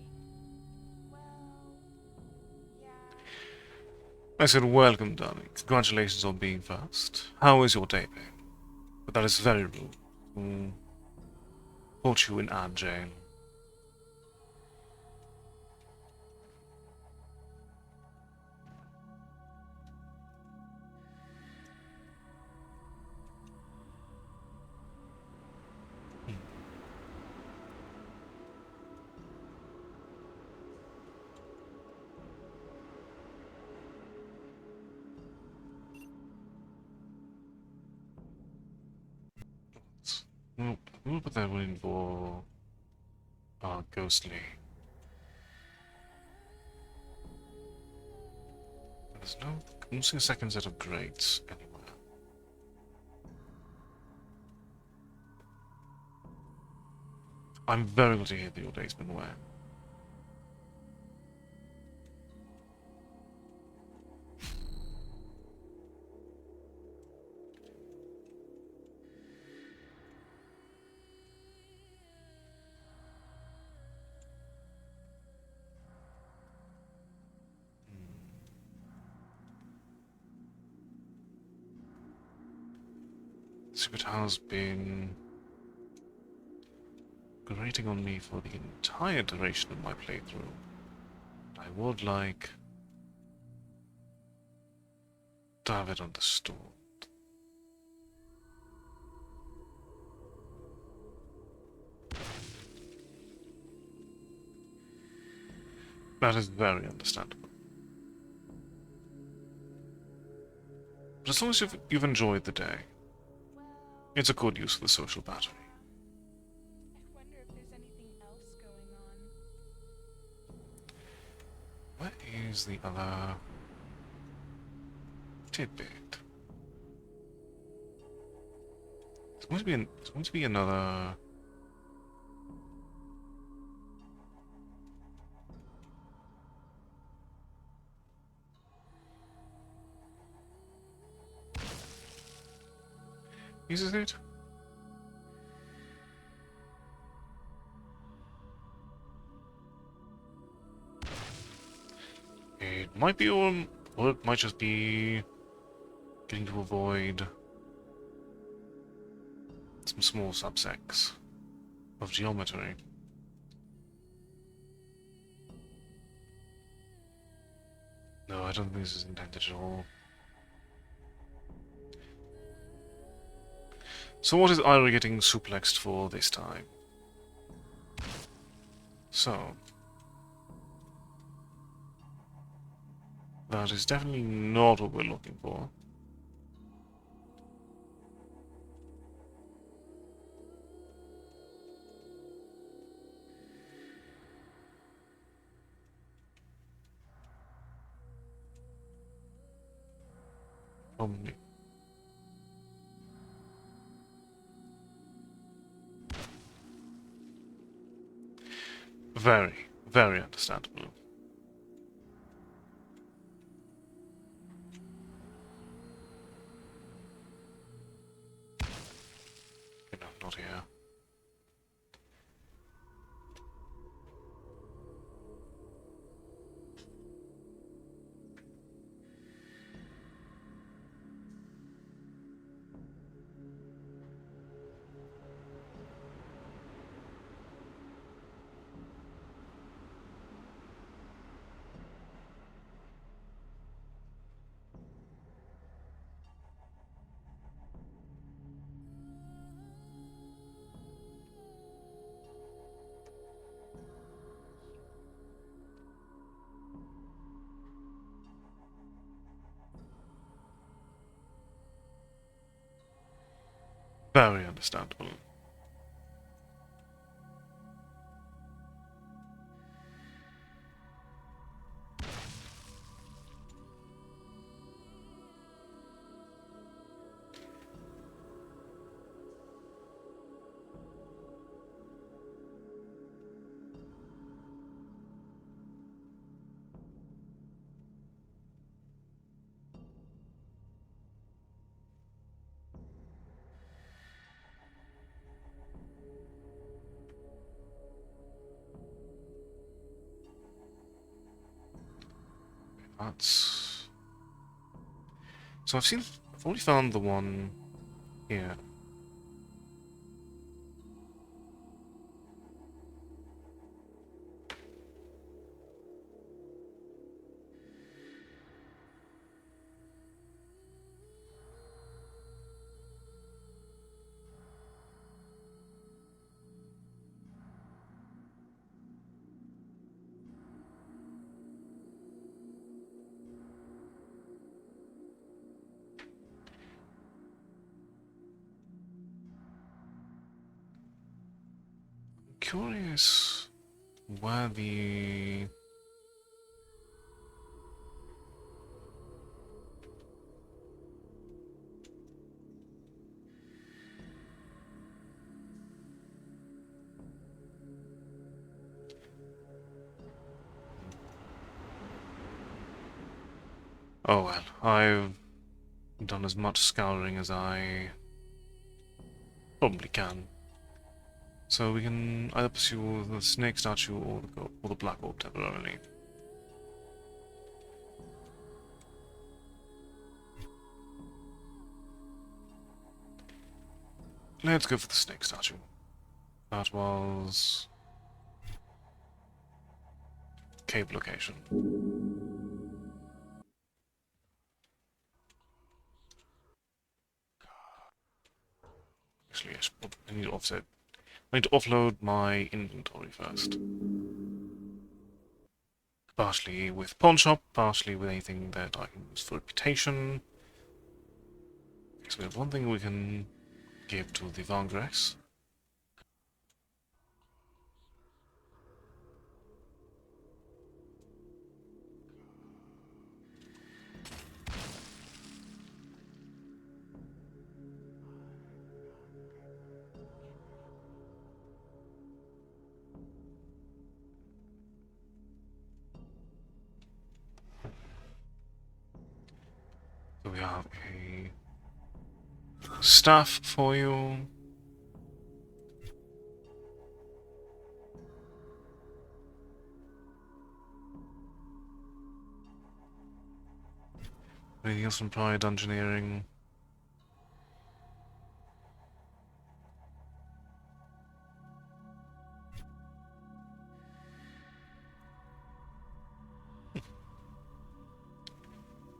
Well, yeah. I said, welcome, darling. Congratulations on being first. How is your day, Ben? But that is very rude. Put you in ad jail. We'll put that one in for ghostly. There's no. I don't see a second set of grades anywhere. I'm very glad to hear that your day's been well. Secret has been grating on me for the entire duration of my playthrough. I would like to have it understood. That is very understandable. But as long as you've enjoyed the day, it's a good use of the social battery. I wonder if there's anything else going on. Where is the other tidbit? There's going to be another. Uses it? It might be, or it might just be getting to avoid some small subsects of geometry. No, I don't think this is intended at all. So what is Ira getting suplexed for this time? So... that is definitely not what we're looking for. Probably. Very, very understandable. No, not here. Very understandable. That's... so I've already found the one here. curious where the... Oh well, I've done as much scouring as I probably can. So we can either pursue the snake statue or the black orb temporarily. Let's go for the snake statue. That was... cave location. Actually, yes, I need to offset. I need to offload my inventory first. Partially with pawn shop, partially with anything that I can use for reputation. So we have one thing we can give to the Vangress. So we have a staff for you. Anything else from prior dungeoneering?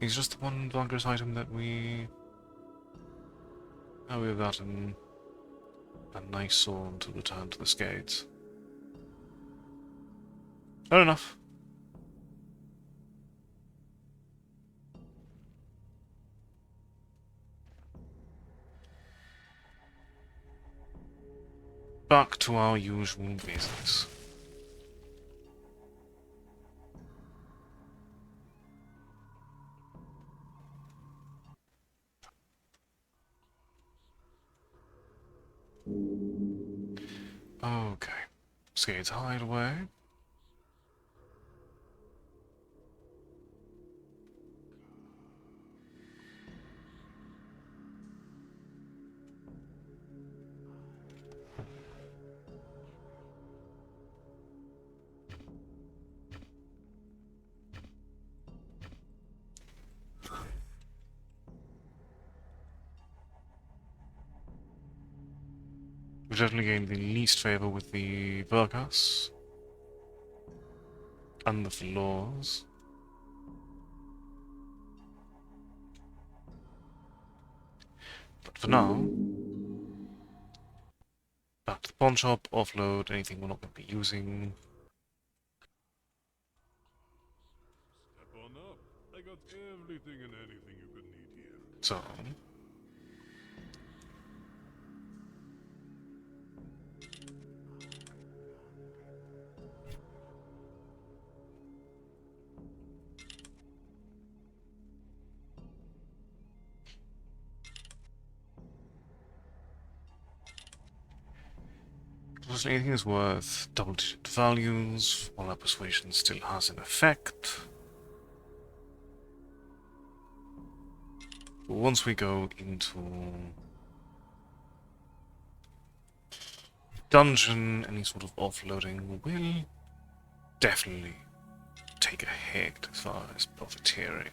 It's just the one Vangress item that we... Oh, we've gotten a nice sword to return to the Skates. Fair enough. Back to our usual business. Okay. Skates hideaway. We've definitely gained the least favor with the Verkas and the floors. But for now, back to the pawn shop, offload anything we're not going to be using. Step on up. I got everything and anything you could need here. So, just anything is worth double-digit values, while our persuasion still has an effect. But once we go into dungeon, any sort of offloading will definitely take a hit as far as profiteering.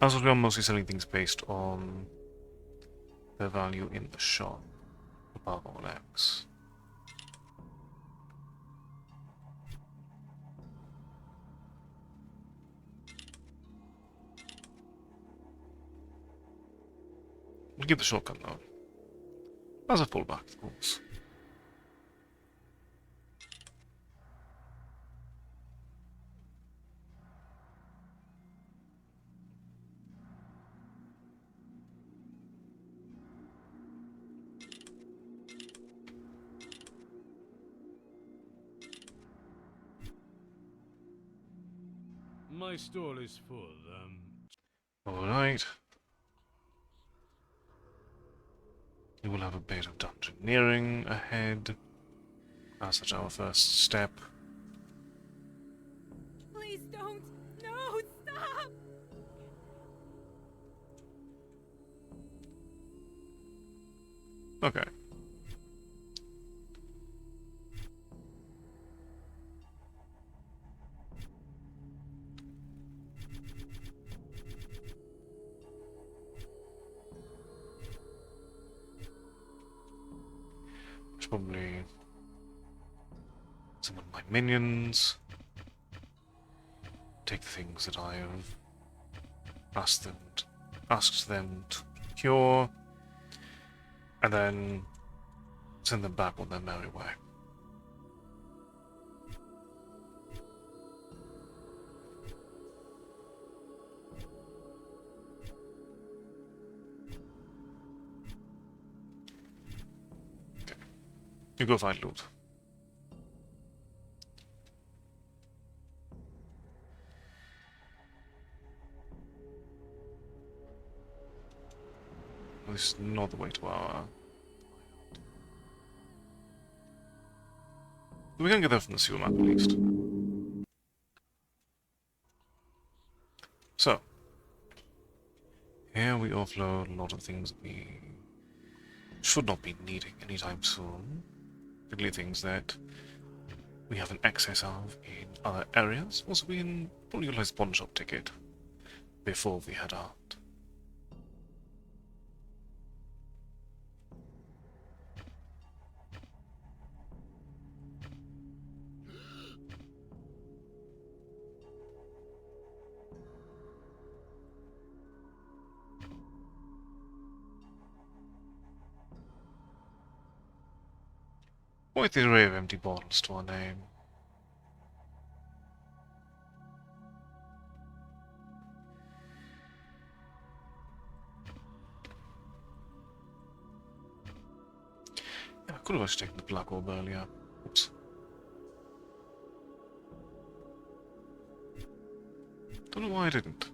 As we are mostly selling things based on their value in the shop, above all else. keep the shotgun though. As a fallback, of course. My stall is full. Alright. You will have a bit of dungeoneering ahead. As such, our first step. Please don't! No, stop! Okay. Should probably summon my minions. Take the things that I have asked them to cure, and then send them back on their merry way. Okay. You go find loot. This is not the way to our... We can get there from the sewer map at least. So, here we offload a lot of things that we should not be needing anytime soon. Particularly things that we have an excess of in other areas. Also, we can probably utilize pawn shop ticket before we head out. Quite the array of empty bottles to our name. Yeah, I could have actually taken the black orb earlier. Oops. Don't know why I didn't.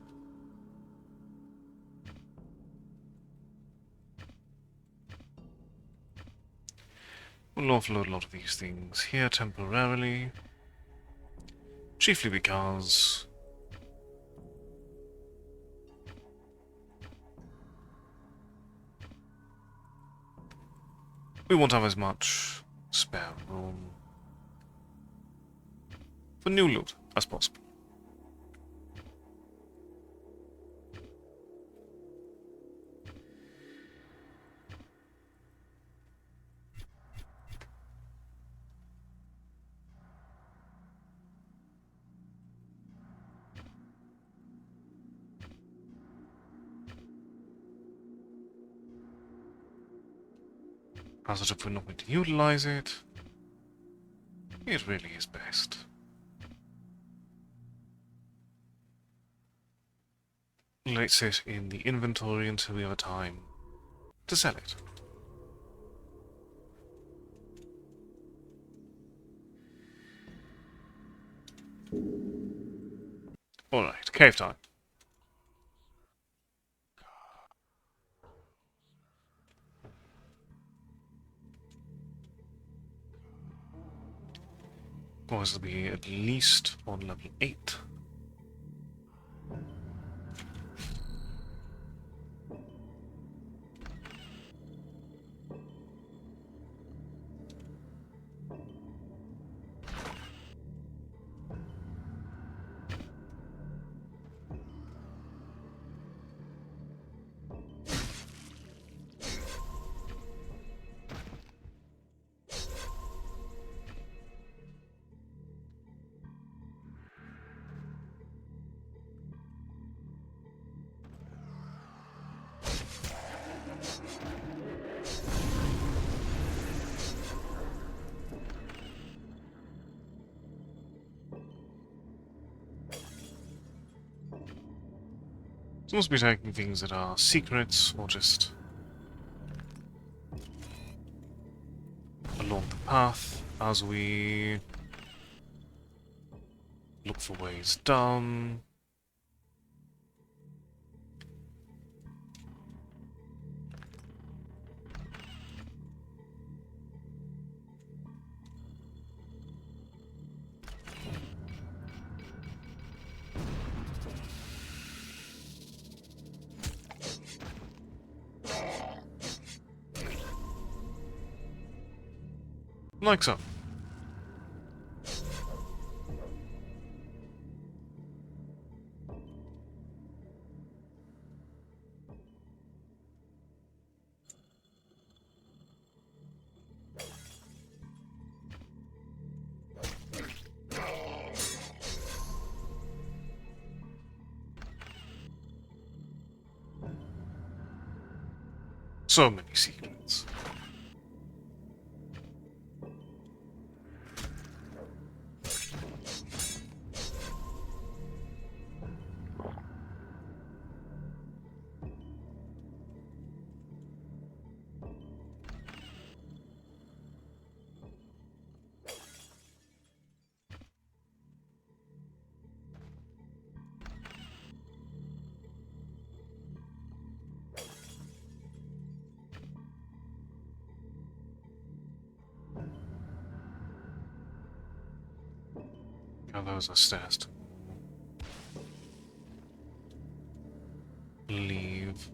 We'll offload a lot of these things here temporarily. Chiefly because we won't have as much spare room for new loot as possible. As if we're not going to utilize it, it really is best. Let it sit in the inventory until we have a time to sell it. Alright, cave time. This will be at least on level 8. So must be taking things that are secrets or just along the path as we look for ways down. Like so. So many secrets. Oh, those are stairs to leave.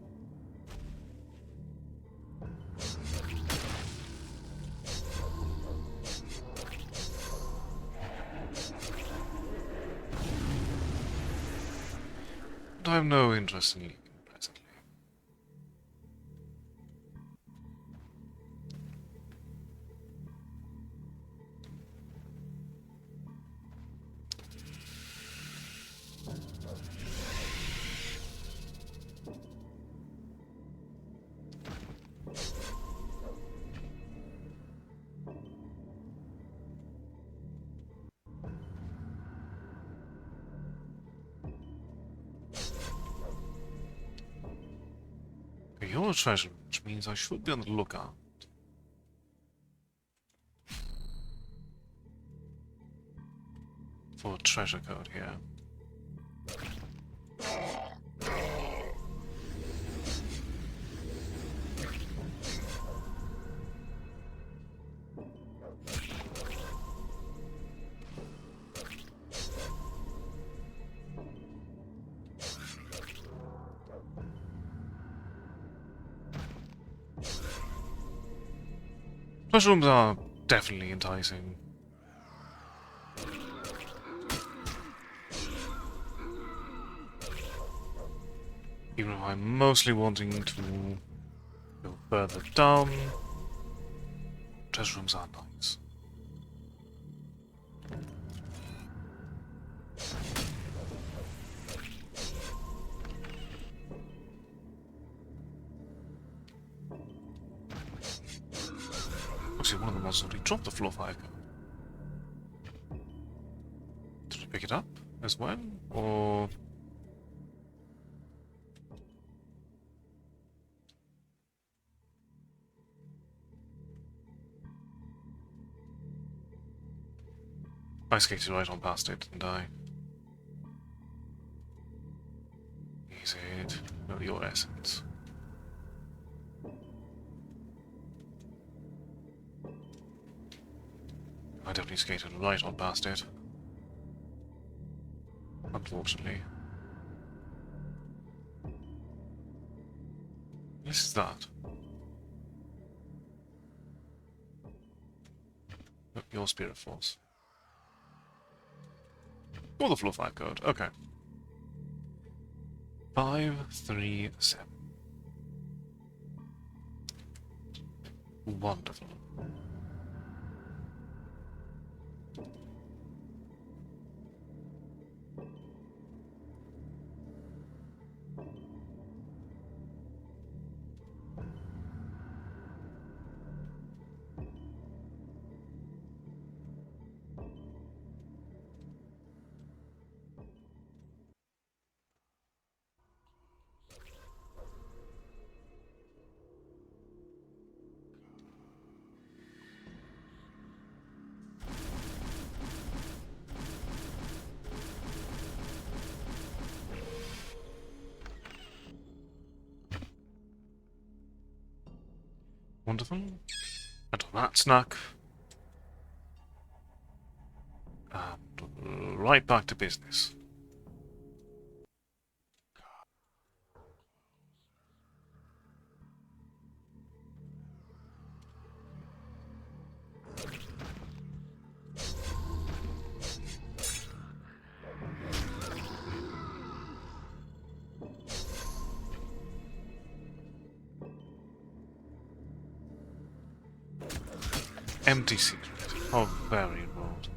But I have no interest in leaving presently. You're a treasure, which means I should be on the lookout. For a treasure code here. Treasure rooms are definitely enticing. Even if I'm mostly wanting to go further down, treasure rooms are nice. Actually, one of them has already dropped the floor 5 code. Did I pick it up as well, or... I skated right on past it, didn't I? Is it? No, your essence. I definitely skated right on past it. Unfortunately. This is that. Nope, your spirit force. Or the floor 5 code. Okay. 537. Wonderful. Wonderful. And on that snack. And right back to business. Empty secret. How very bold.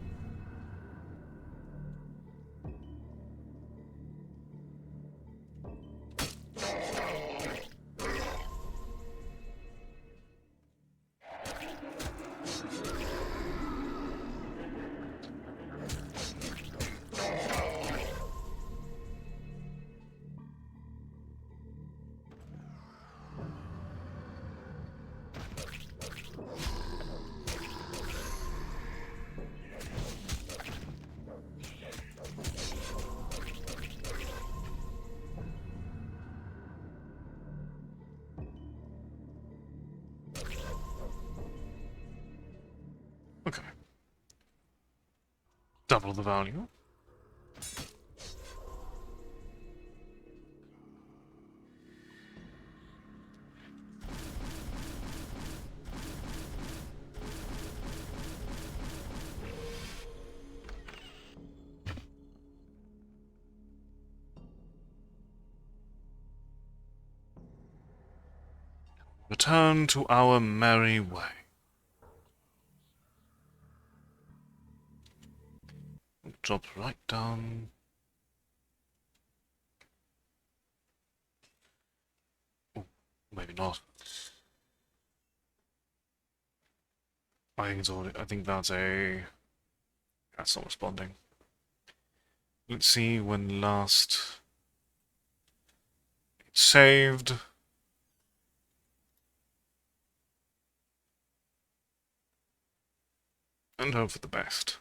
Okay. Double the value. Return to our merry way. Drop right down. Oh, maybe not. I think it's already. I think that's a. That's not responding. Let's see when last it saved. And hope for the best.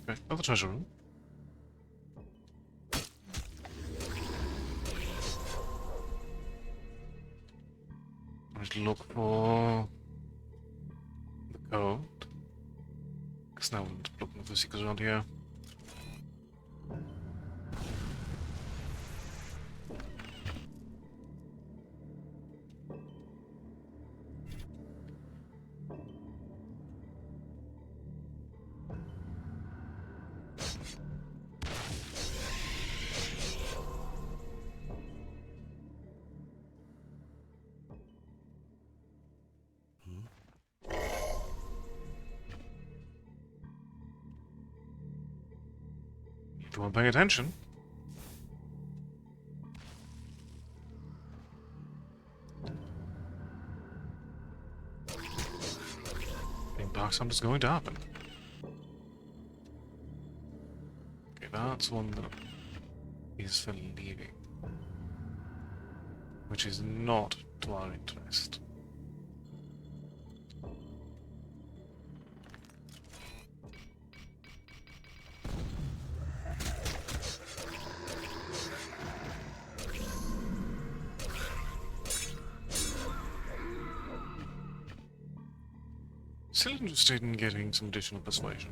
Okay, another treasure room. Let's look for the code. Because now we're looking for secrets around here. If you weren't paying attention. Impact something's going to happen. Okay, that's one that is for leaving. Which is not to our interest. Still interested in getting some additional persuasion.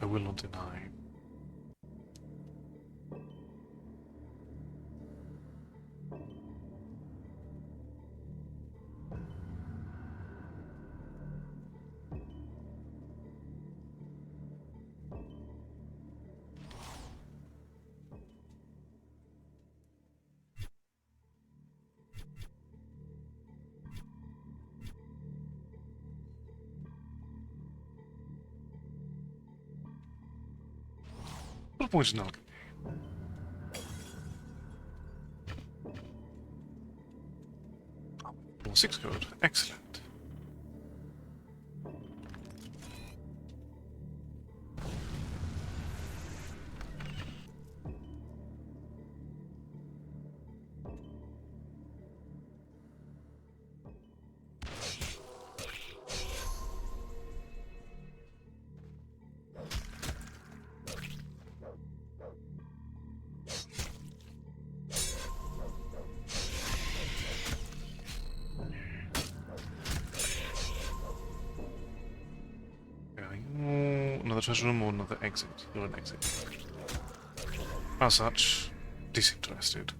I will not deny. point in Alchemy. Level 6 code. Excellent. Another treasure room or another exit? You're an exit. As such, disinterested.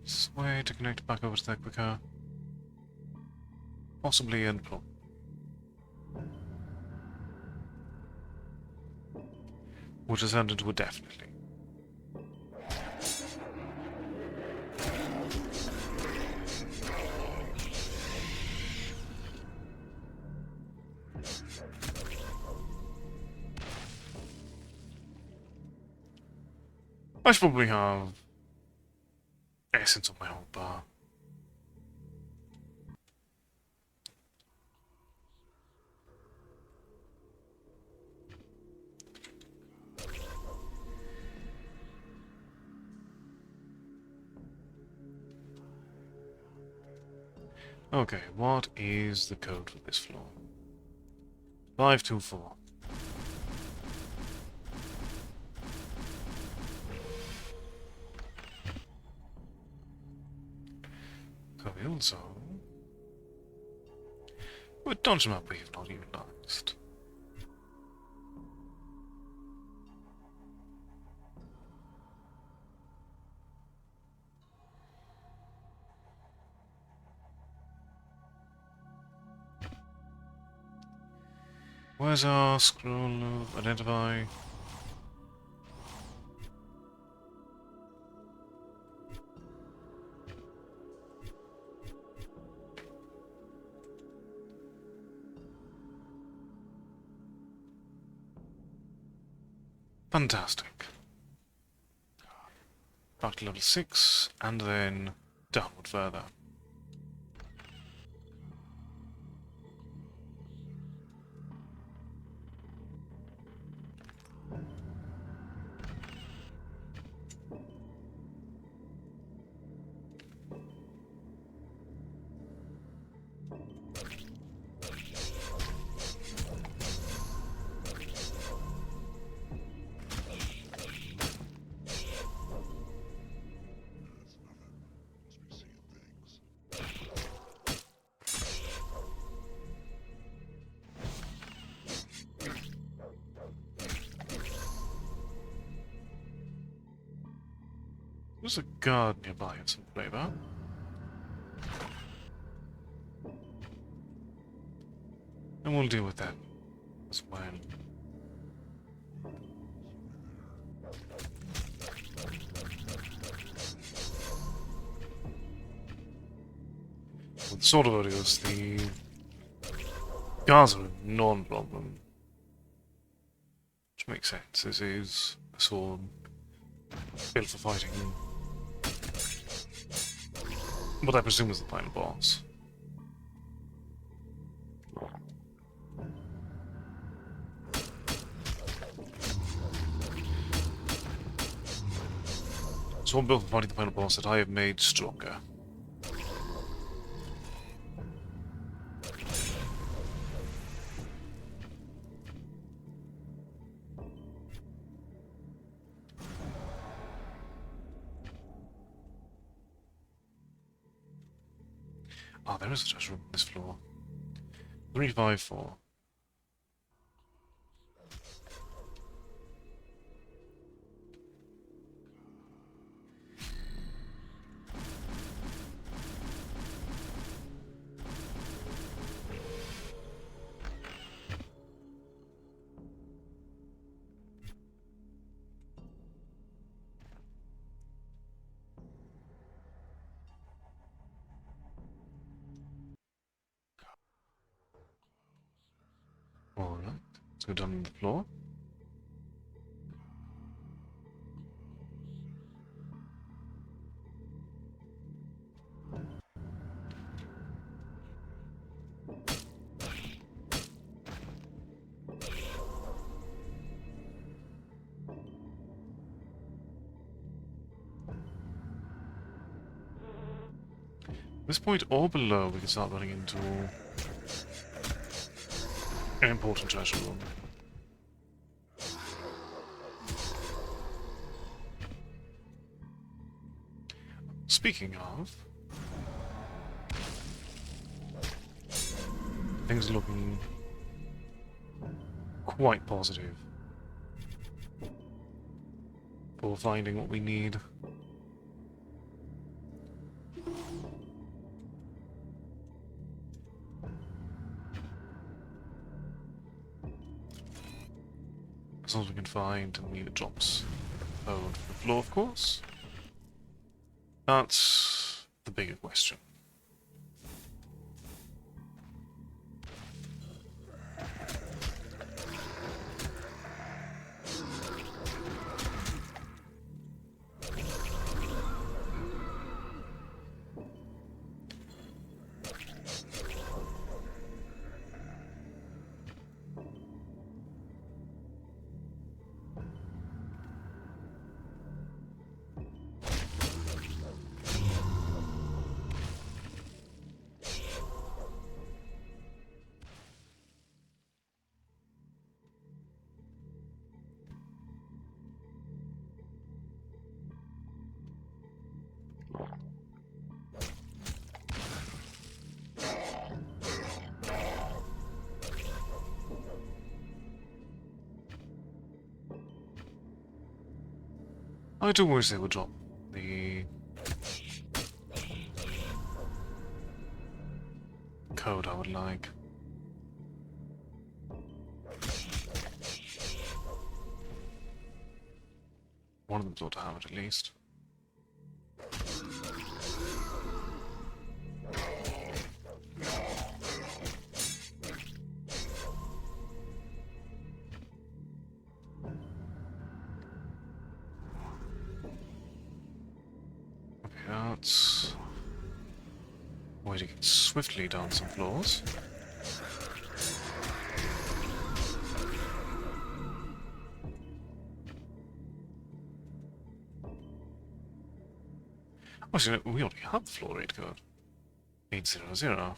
This way to connect back over to that quicker. Possibly and probably. Which has turned into a definitely. I should probably have essence on my whole bar. Okay, what is the code for this floor? 524. So we also... a dungeon map we have not utilized. Where's our scroll of identify? Fantastic. Back to level 6, and then downward further. There's a guard nearby of some flavor. And we'll deal with that as well. With sword of Odious, the guards are a non-problem. Which makes sense. This is a sword built for fighting what I presume is the final boss. Sword built for fighting the final boss that I have made stronger. Oh, there is a treasure room on this floor. 354. Let's go down on the floor. At this point or below, we can start running into an important treasure room. Speaking of, things are looking quite positive for finding what we need. As long as we can find and leave it drops code for the floor, of course. That's the bigger question. I do wish they would drop the code I would like. One of them ought to have it at least. That's a way to get swiftly down some floors. Oh, so we already have the floor rate code. 800. I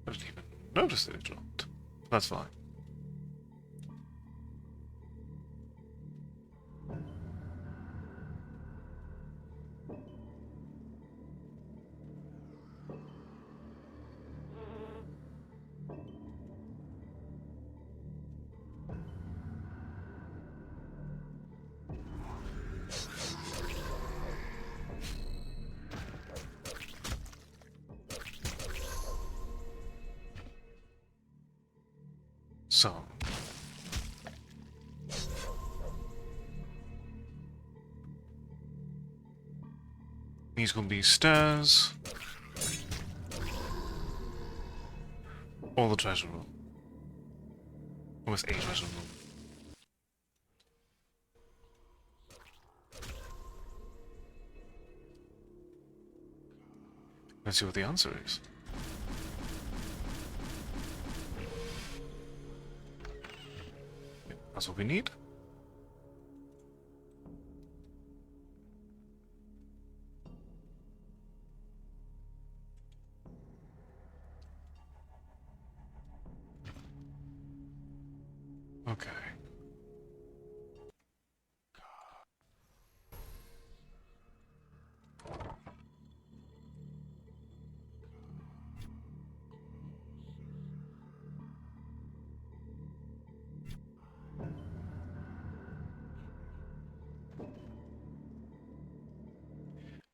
didn't even notice that it dropped. That's fine. So, these gonna be stairs, or the treasure room, with a treasure room. Let's see what the answer is. That's what we need. Okay.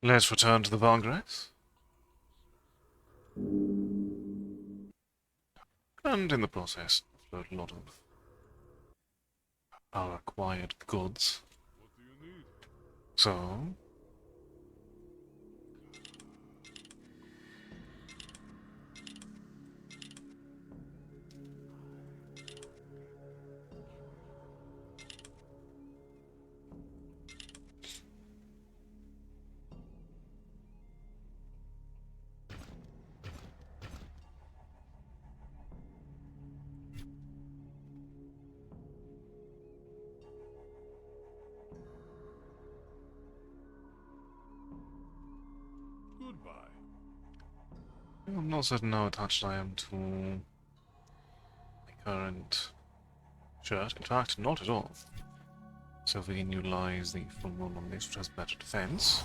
Let's return to the Barngrass. And in the process, offload a lot of our acquired goods. What do you need? So, I'm not certain how attached I am to my current shirt. In fact, not at all. So if we can utilize the full one on this, which has better defense.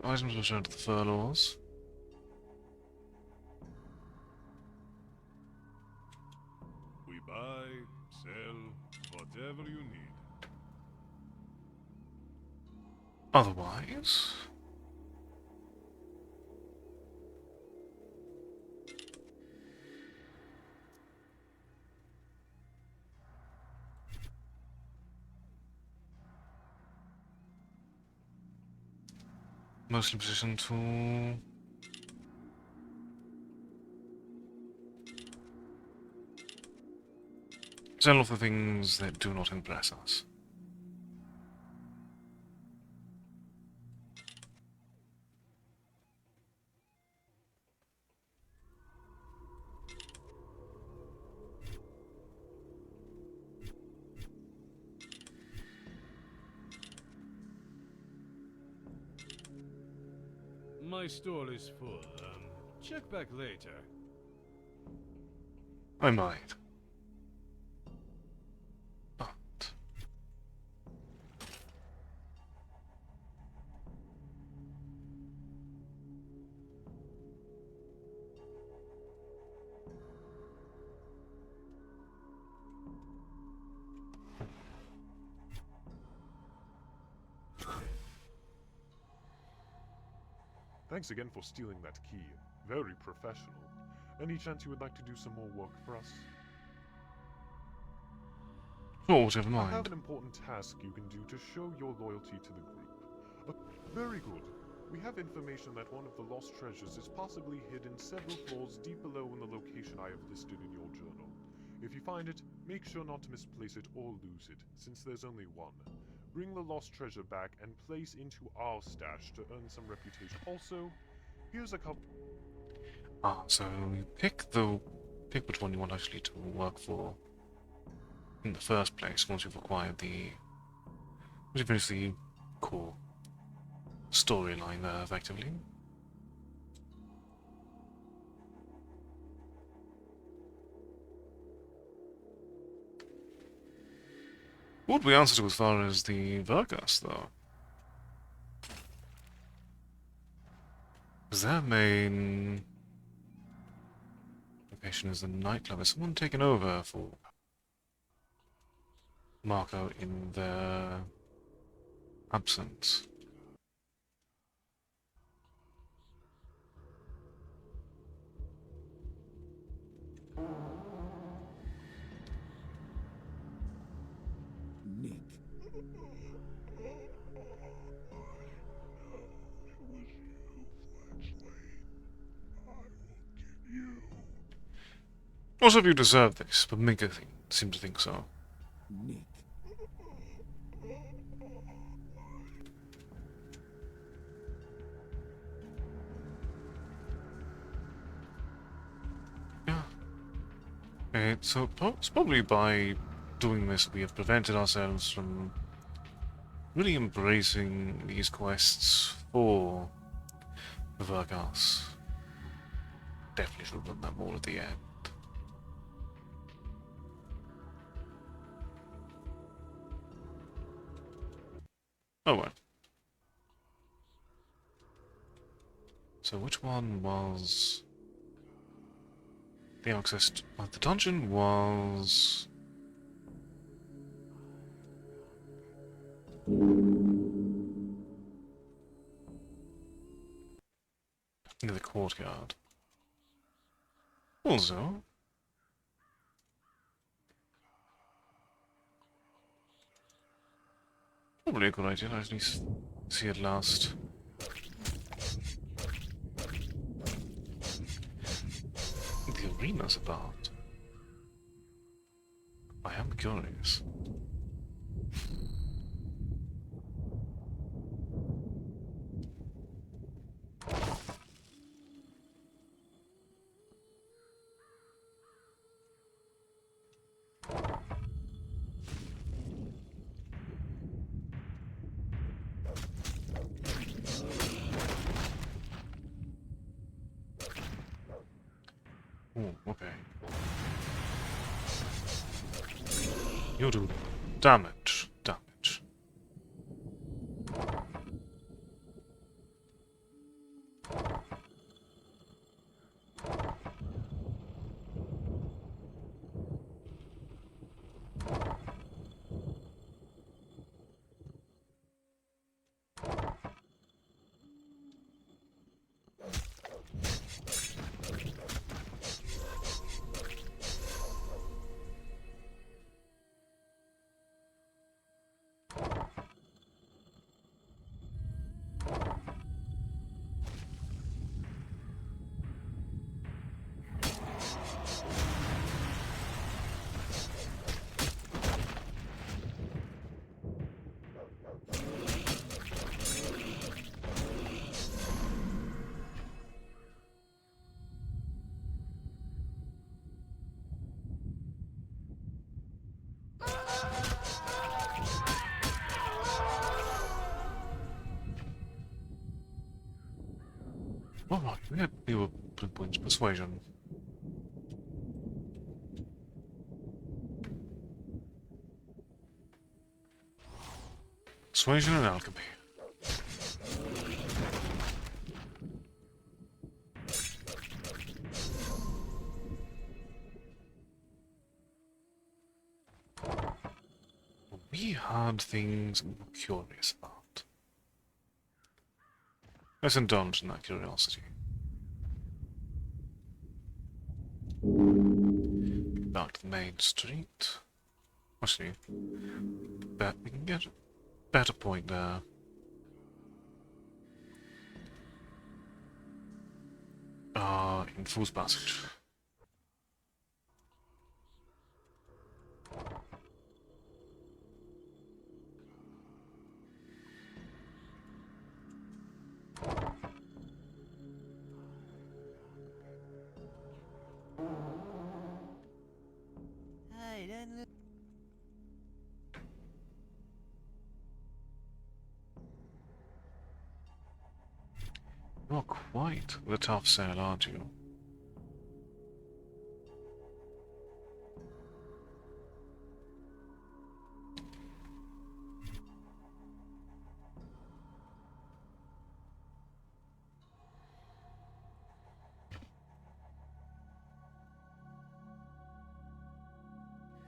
Items returned to the furlords. We buy, sell, whatever you need. Otherwise... mostly positioned to... sell off the things that do not impress us. My store is full. Check back later. I might. But... Thanks again for stealing that key. Very professional. Any chance you would like to do some more work for us? Oh, whatever I mind. have an important task you can do to show your loyalty to the group. Very good. We have information that one of the lost treasures is possibly hidden several floors deep below in the location I have listed in your journal. If you find it, make sure not to misplace it or lose it, since there's only one. Bring the lost treasure back and place into our stash to earn some reputation. Also, here's a couple... Ah, so you pick which one you want actually to work for in the first place once you've acquired once you finish the core storyline there, effectively. What would we answer to as far as the Vergas, though? Because their main location is the nightclub. Has someone taken over for Marco in their absence? Nick. Not if you deserve this, but Minka seems to think so. Nick. Yeah. So it's probably by doing this we have prevented ourselves from really embracing these quests for the Vergas. Definitely should have done that more at the end. Oh well. So which one was the access to the dungeon was near the courtyard. Also probably a good idea, I just need to see it last. The arena's about. I am curious. Ooh, okay. You do damage. Damage. Alright, we had fewer points. Persuasion. Persuasion and alchemy. We had things we were curious about. Let's indulge in that curiosity. Back to the main street. Actually, bet we can get a better point there. In Fool's Passage. Hey, don't look. Not quite the tough sale, aren't you?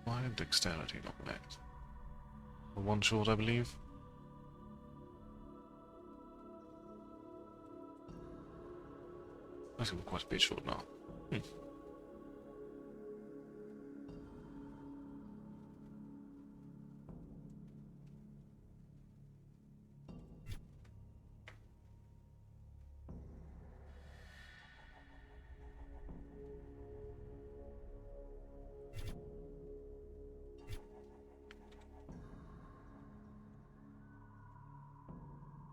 Why dexterity not met? One short, I believe. I think we're quite a bit short now.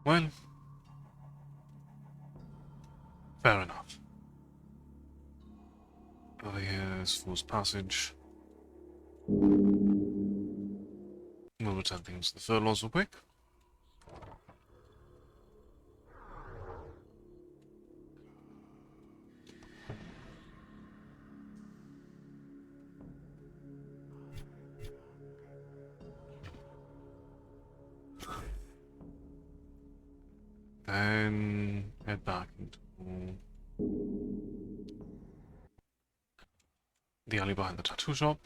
Well, fair enough. Over here is Fool's Passage. We'll return things to the furlongs real quick. Then head back into the alley behind the tattoo shop.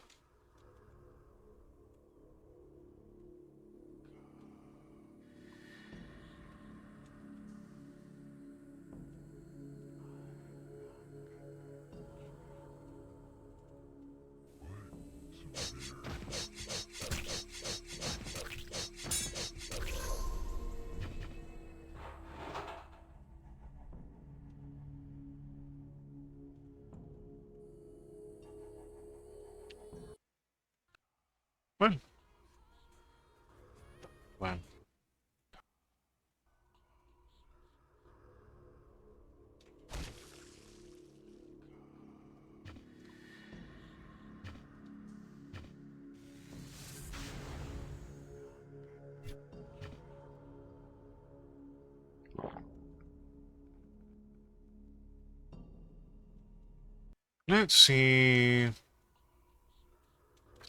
Let's see if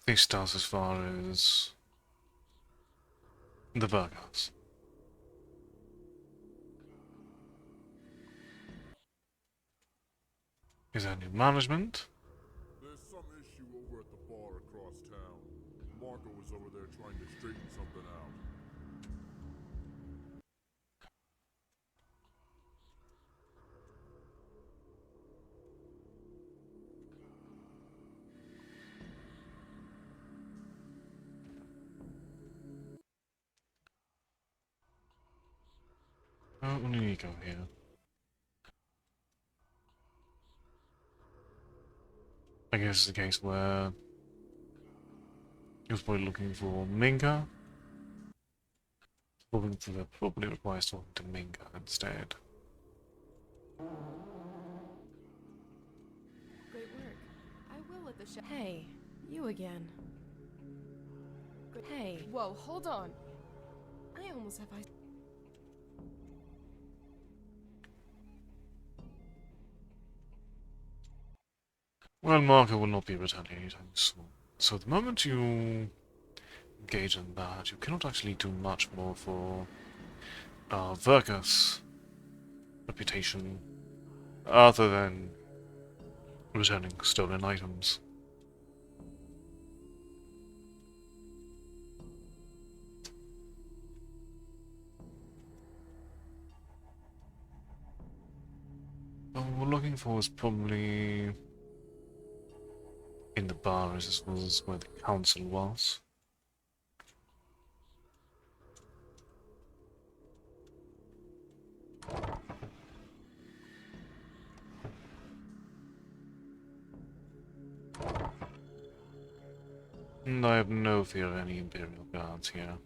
this does as far as the burgers. Is there new management? There's some issue over at the bar across town. Marco was over there trying to straighten something out. Oh, we need to go here. I guess it's the case where he was probably looking for Minka. Probably requires talking to Minka instead. Great work. I will let the Hey, you again. Hey. Whoa, hold on. I almost have Well, Marco will not be returning anytime soon. So the moment you engage in that, you cannot actually do much more for Verka's reputation other than returning stolen items. What we're looking for is probably in the bar, as this was where the council was. And I have no fear of any Imperial guards here.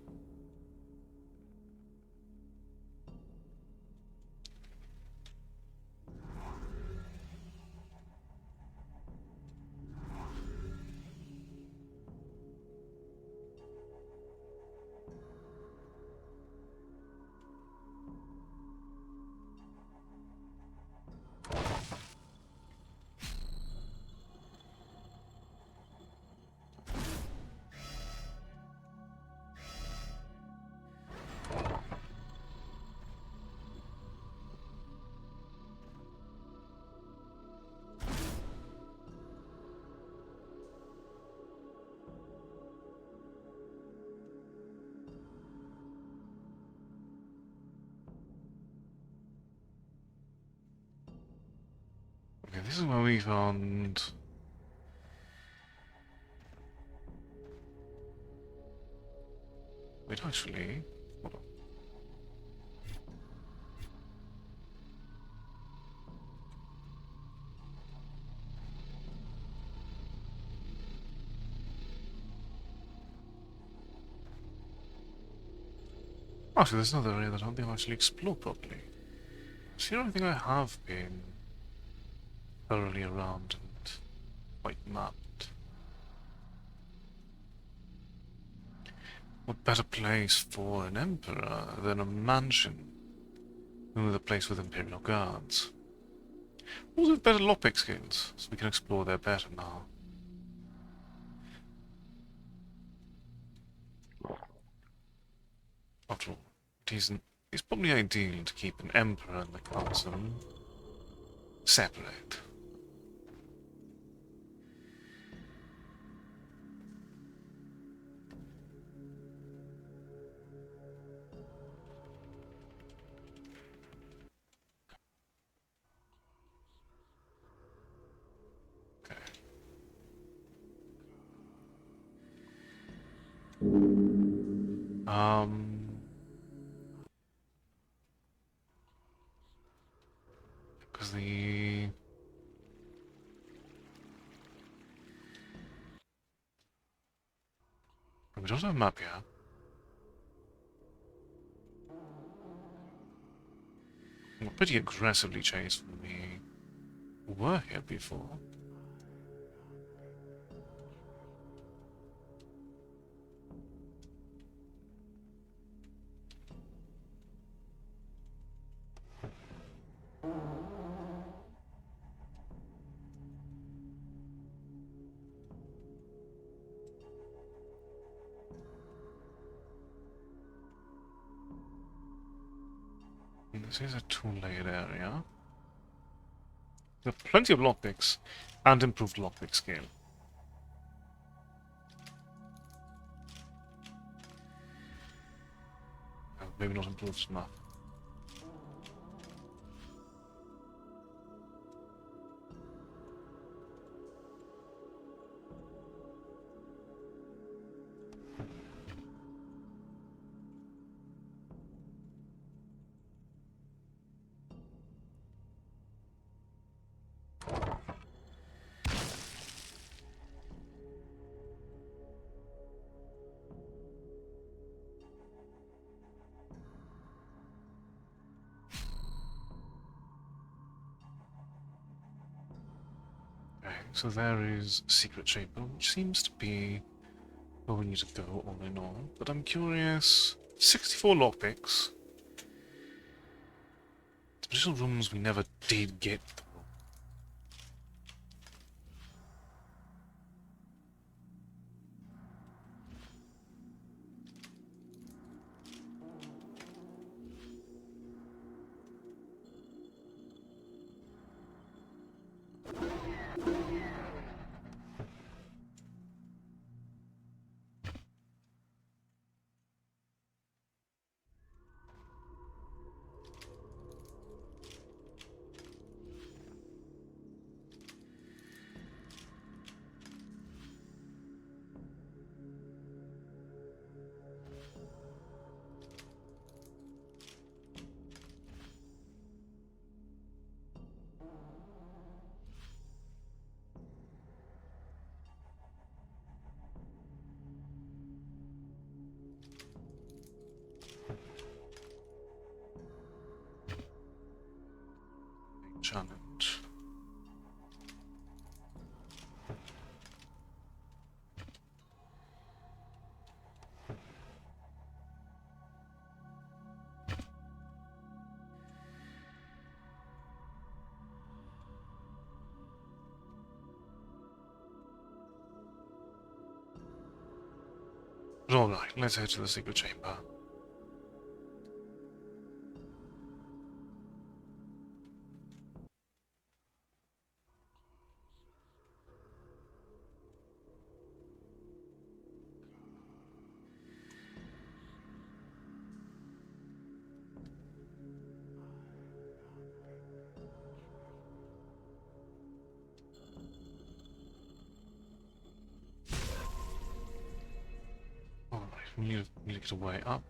Okay, this is where we found... Wait, actually... Hold on. Actually, there's another area that I don't think I've actually explored properly. See, I don't think I have been thoroughly around and quite mapped. What better place for an emperor than a mansion with a place with Imperial guards? Also with better lockpick skills, so we can explore there better now. After all, it's probably ideal to keep an emperor and the council separate. Because we don't have a map yet. We're pretty aggressively chased when we were here before. This is a two-layered area. There are plenty of lockpicks and improved lockpick scale. Maybe not improved enough. So there is Secret Chamber, which seems to be where we need to go all in all. But I'm curious, 64 lockpicks. Special rooms we never did get though. Challenge. Alright, let's head to the secret chamber. Alright, we need to get a way up.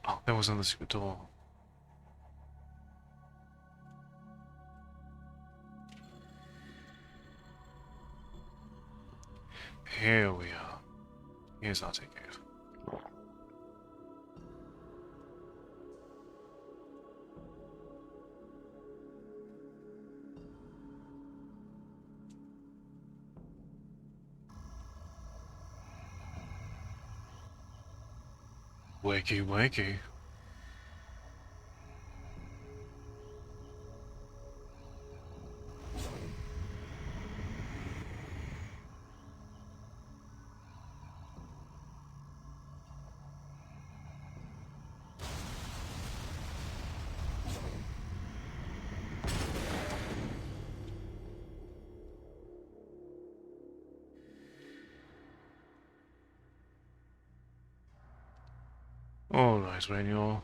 Oh, there was another secret door. Here we are. Here's our ticket. Wakey, wakey. Alright, Rainier.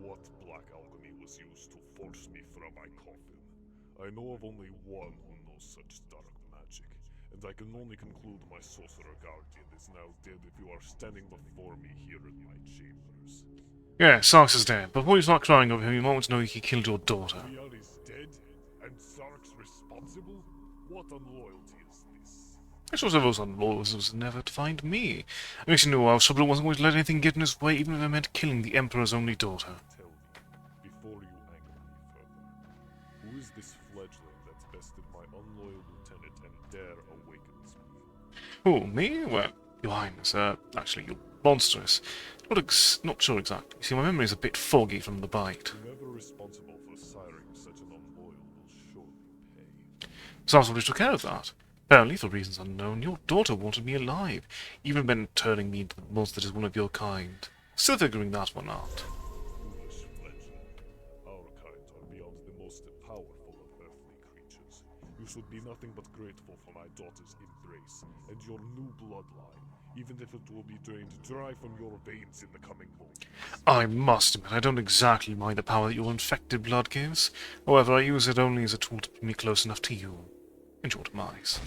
What black alchemy was used to force me from my coffin? I know of only one who knows such dark magic, and I can only conclude my sorcerer guardian is now dead if you are standing before me here in my chambers. Yeah, Sarks is dead, but boys not crying over him, you might want to know he killed your daughter. Liar is dead, and Sark's responsible? What unloyalty is this? I suppose I was unloyal was never to find me. I guess you know our Subtle wasn't going to let anything get in his way, even if it meant killing the Emperor's only daughter. Tell me, before you anger me further, who is this fledgling that's bested my unloyal lieutenant and dare awakens me? Who, me? Well, your highness, actually, you're monstrous. Not sure exactly. See, my memory's a bit foggy from the bite. Whoever responsible for siring such an unloyal will surely pay. Sarks took care of that. Apparently, for reasons unknown, your daughter wanted me alive, even when turning me into the monster that is one of your kind. Still figuring that one out. Foolish fledgling. Our kind are beyond the most powerful of earthly creatures. You should be nothing but grateful for my daughter's embrace and your new bloodline, even if it will be drained dry from your veins in the coming moments. I must admit, I don't exactly mind the power that your infected blood gives. However, I use it only as a tool to bring me close enough to you. In your demise.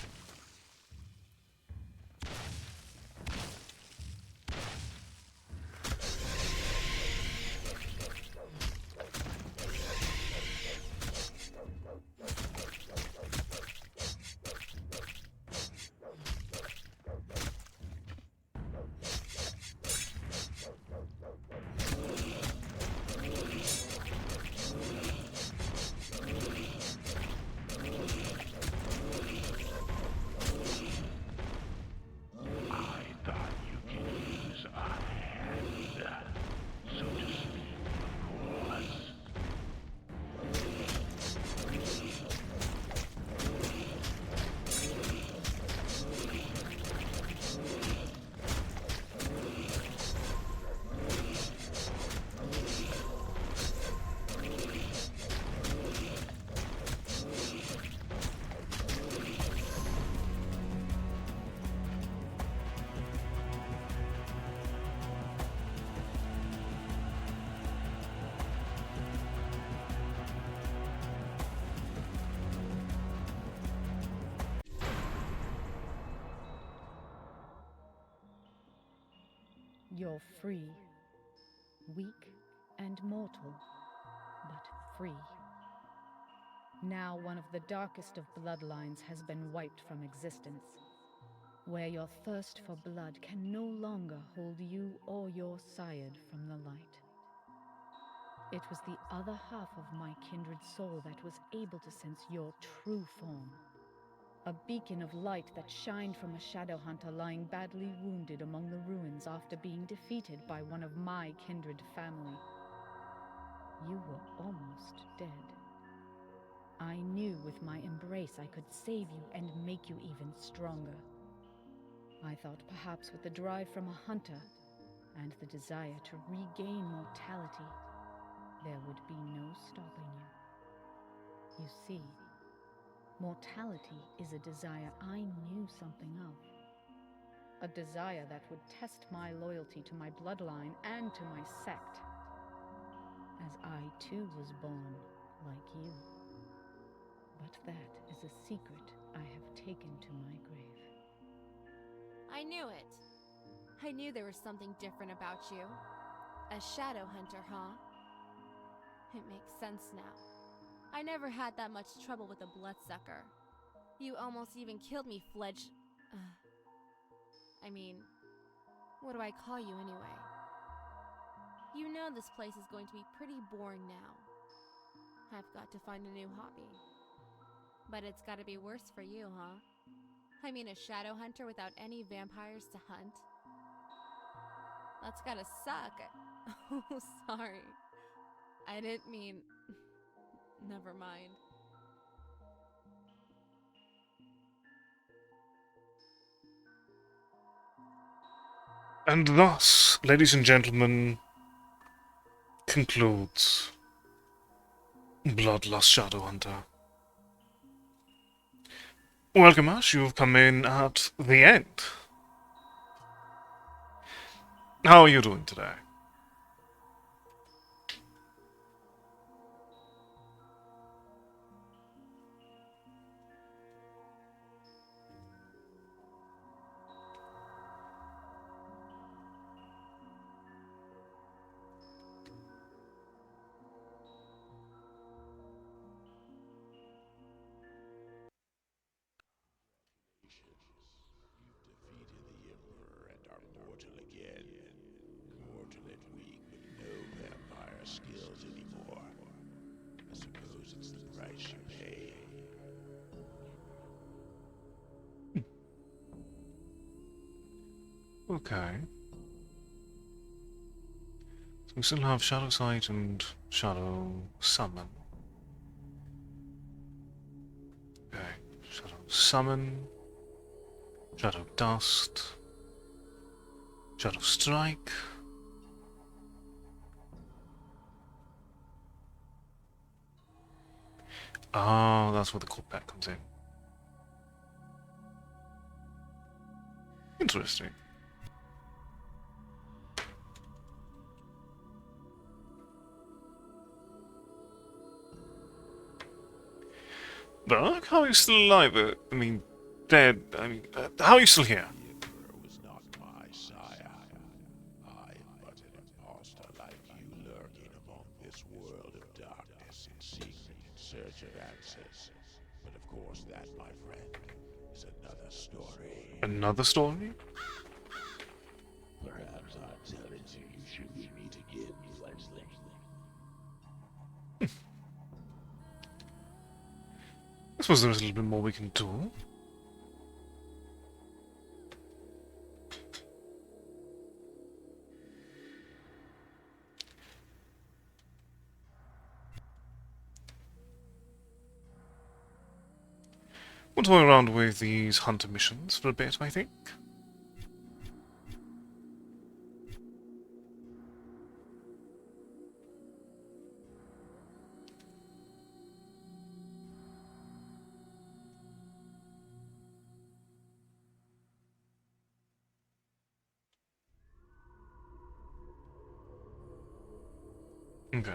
You're free. Weak and mortal, but free. Now one of the darkest of bloodlines has been wiped from existence, where your thirst for blood can no longer hold you or your sire from the light. It was the other half of my kindred soul that was able to sense your true form. A beacon of light that shined from a Shadowhunter lying badly wounded among the ruins after being defeated by one of my kindred family. You were almost dead. I knew with my embrace I could save you and make you even stronger. I thought perhaps with the drive from a hunter and the desire to regain mortality, there would be no stopping you. You see, mortality is a desire I knew something of. A desire that would test my loyalty to my bloodline and to my sect. As I too was born, like you. But that is a secret I have taken to my grave. I knew it. I knew there was something different about you. A Shadowhunter, huh? It makes sense now. I never had that much trouble with a bloodsucker. You almost even killed me, I mean, what do I call you anyway? You know this place is going to be pretty boring now. I've got to find a new hobby. But it's gotta be worse for you, huh? I mean, a Shadowhunter without any vampires to hunt? That's gotta suck. Oh, sorry. I didn't mean... Never mind. And thus, ladies and gentlemen, concludes BloodLust Shadowhunter. Welcome, Ash. You've come in at the end. How are you doing today? Okay. So we still have Shadow Sight and Shadow Summon. Okay. Shadow Summon. Shadow Dust. Shadow Strike. Ah, that's where the core pack comes in. Interesting. But how are you still alive? I mean, dead. I mean, how are you still here? The Emperor was not my sire. I am but an impostor like you, lurking among this world of darkness in secret in search of answers. But of course that, my friend, is another story. Another story? Perhaps our tellings you should we meet again, Leslie. I suppose there's a little bit more we can do. We'll toy around with these hunter missions for a bit, I think. Okay.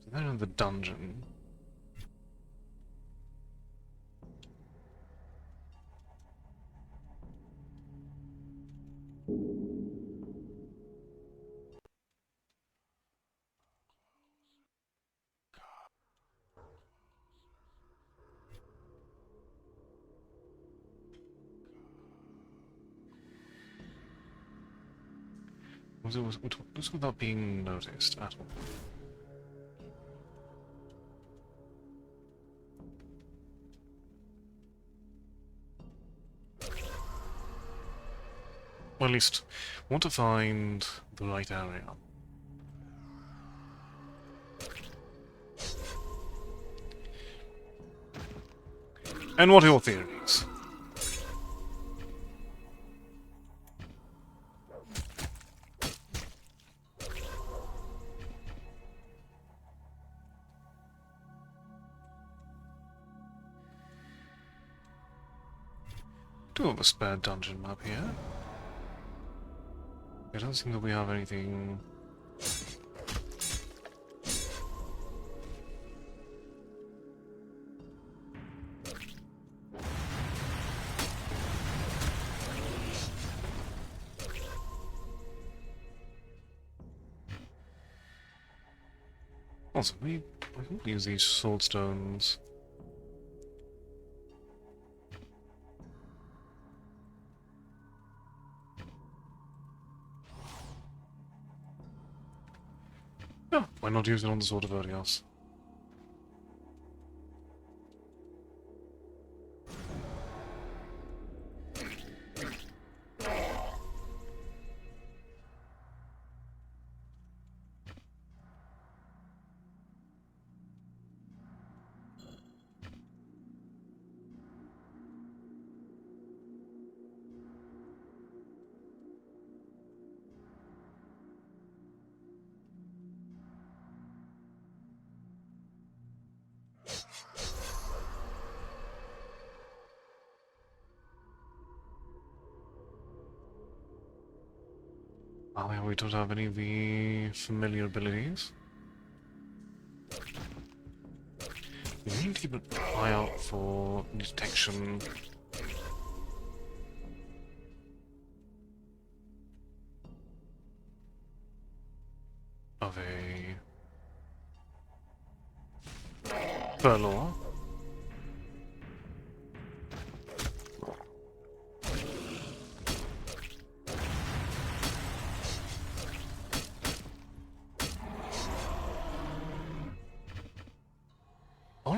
So they're in the dungeon. Was without being noticed at all. Well, at least want to find the right area. And what are your theories? Do have a spare dungeon map here. I don't think that we have anything. Also, I can use these sword stones. Yeah, why not use it on the Sword of Odios? Oh, yeah, we don't have any of the familiar abilities. We need to keep an eye out for detection. Of a furlong.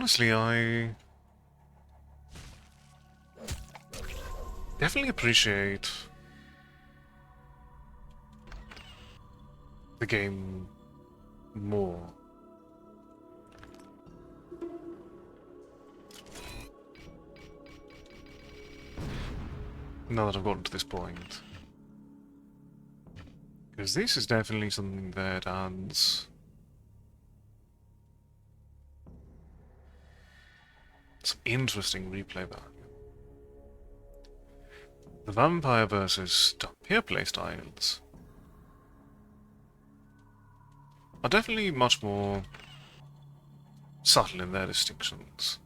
honestly, I definitely appreciate the game more. Now that I've gotten to this point. Because this is definitely something that adds some interesting replay value. The vampire versus vampire playstyles are definitely much more subtle in their distinctions.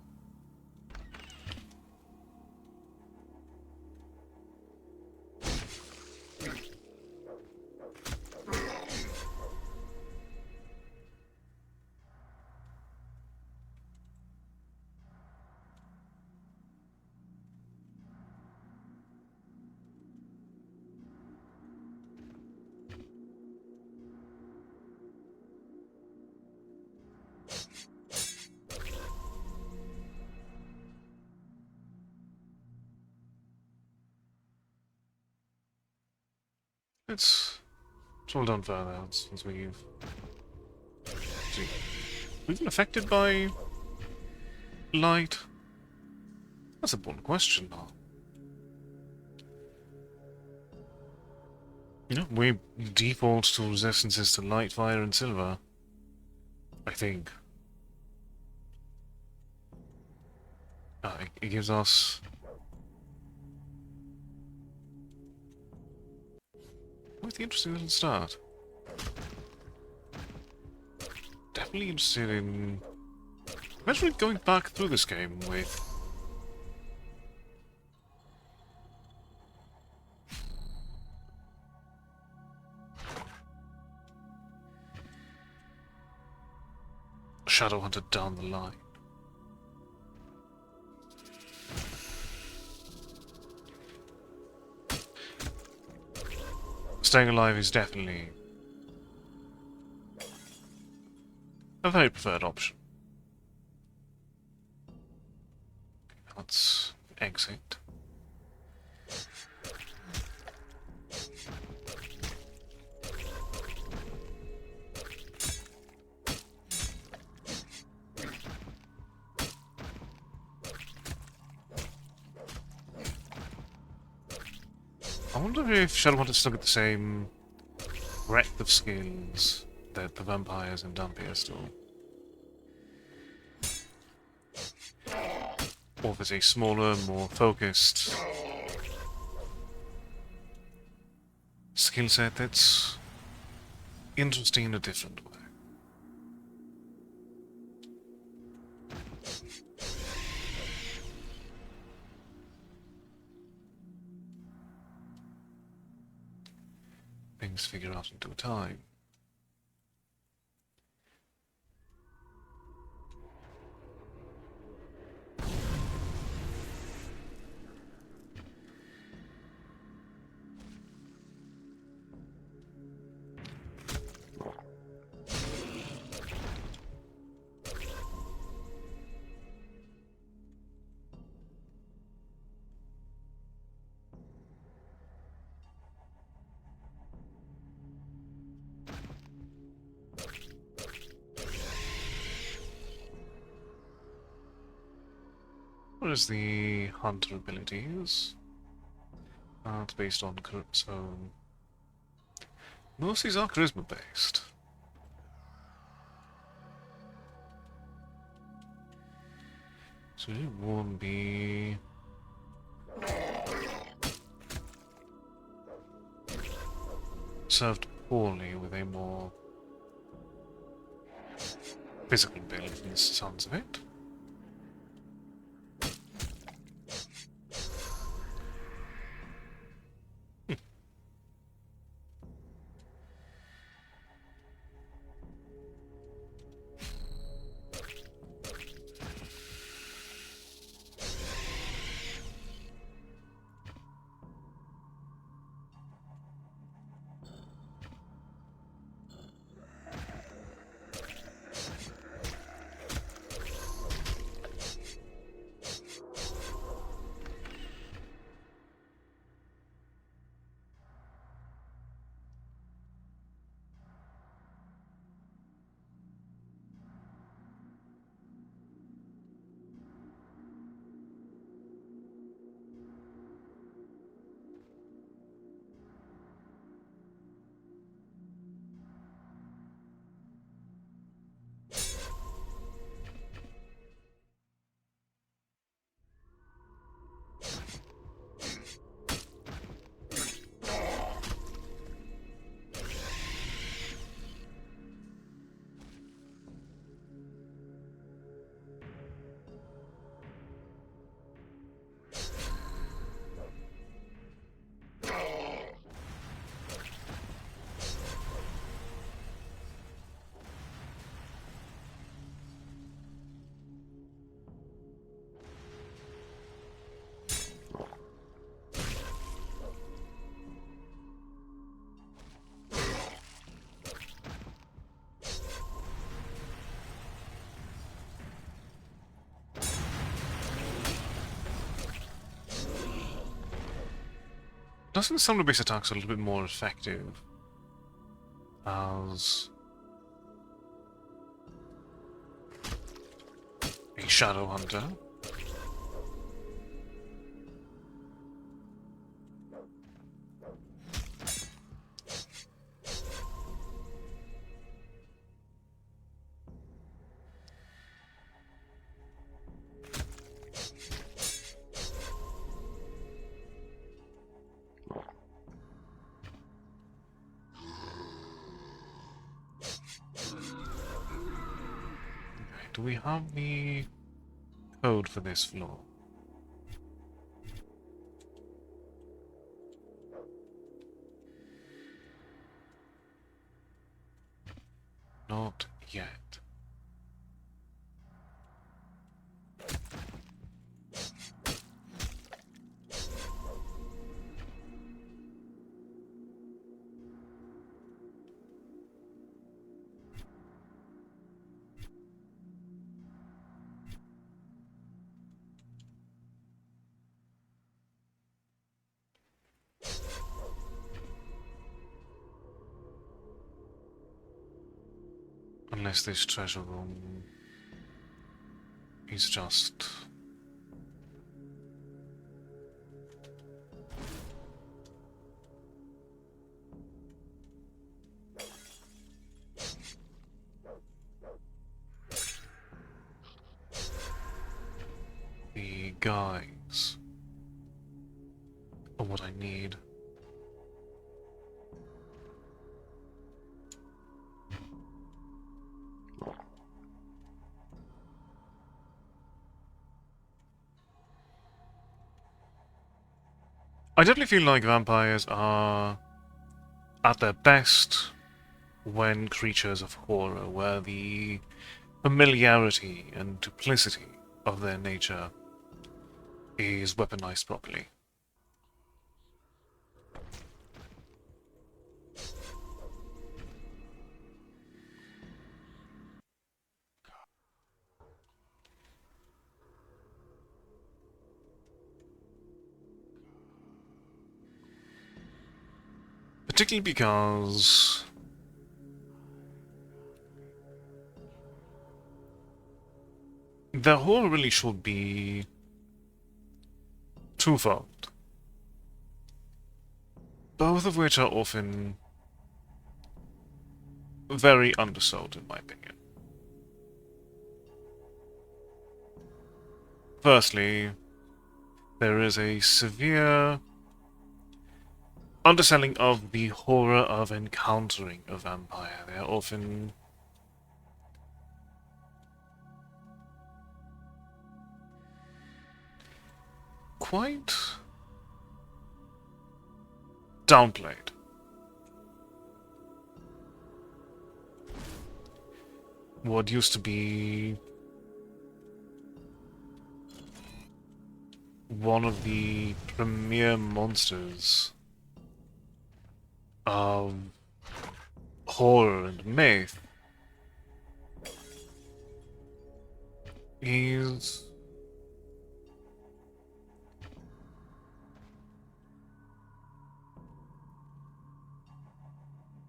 It's all done further since we've been affected by light. That's a important question now. You know, we default to resistances to light, fire, and silver. I think. It gives us quite the interesting little start. Definitely interested in eventually going back through this game with Shadowhunter down the line. Staying alive is definitely a very preferred option. Let's exit. I wonder if Shadowhunter still get the same breadth of skills that the vampires and Dampiers do. Or if it's a smaller, more focused skill set that's interesting in a different way. Things figure out in due time. What is the hunter abilities? It's based on so most of these are charisma based. So it won't be served poorly with a more physical build from the sounds of it. Doesn't sound-based attacks a little bit more effective as a Shadowhunter? Do we have the code for this floor? Not yet. Unless this treasure room is just... the guys are what I need. I definitely feel like vampires are at their best when creatures of horror, where the familiarity and duplicity of their nature is weaponized properly. Particularly because the horror really should be twofold, both of which are often very undersold in my opinion. Firstly, there is a severe underselling of the horror of encountering a vampire. They are often quite downplayed. What used to be one of the premier monsters of horror and myth is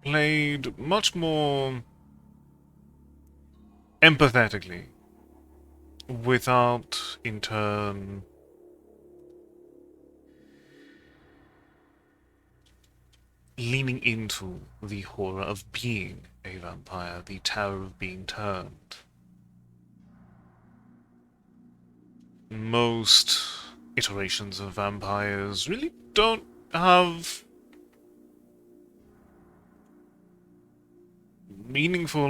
played much more empathetically, without, in turn, leaning into the horror of being a vampire, the terror of being turned. Most iterations of vampires really don't have meaningful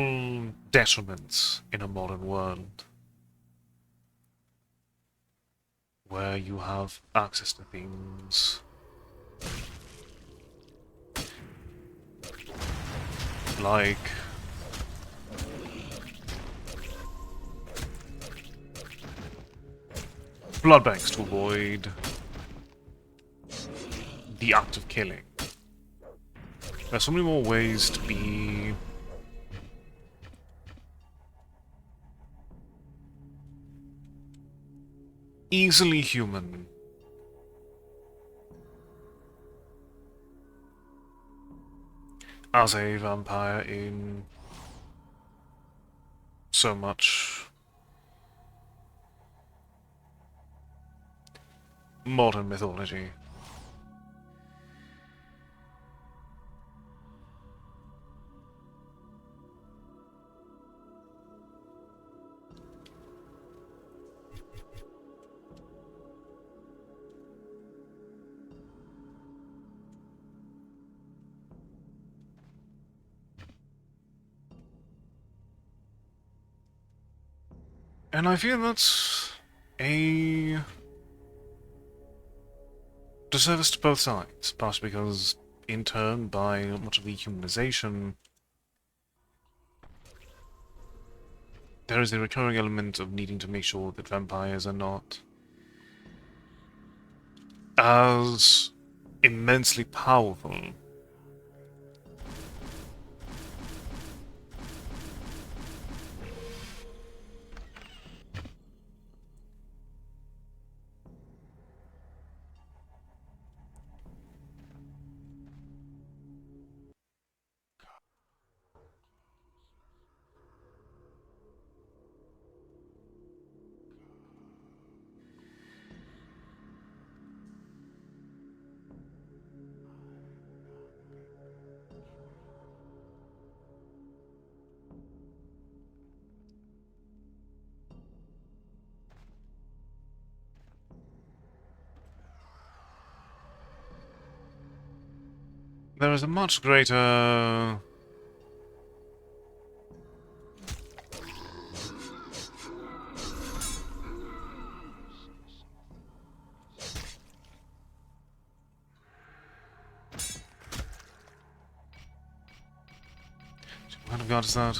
detriments in a modern world where you have access to things like blood banks to avoid the act of killing. There's so many more ways to be easily human as a vampire in so much modern mythology. And I feel that's a disservice to both sides, partially because, in turn, by much of the humanization, there is a recurring element of needing to make sure that vampires are not as immensely powerful there is a much greater what kind of god is that?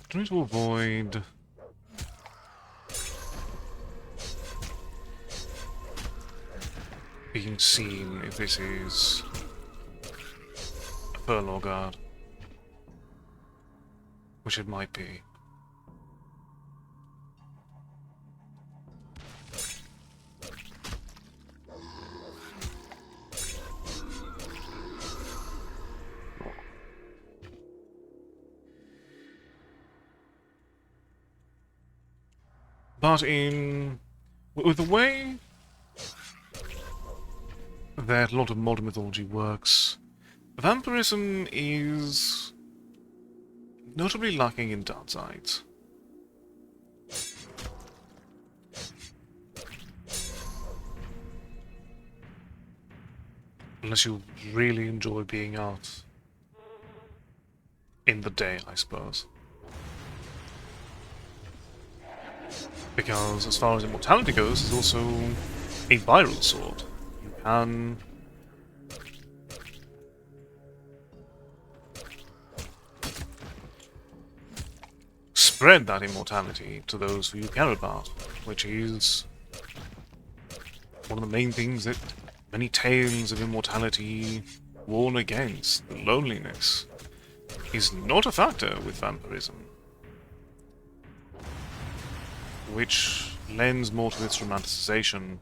Trying to avoid being seen if this is a furlong guard, which it might be. But with the way that a lot of modern mythology works, vampirism is notably lacking in dark sides. Unless you really enjoy being out in the day, I suppose. Because as far as immortality goes, it's also a viral sword. You can spread that immortality to those who you care about, which is one of the main things that many tales of immortality warn against. Loneliness is not a factor with vampirism, which lends more to its romanticization.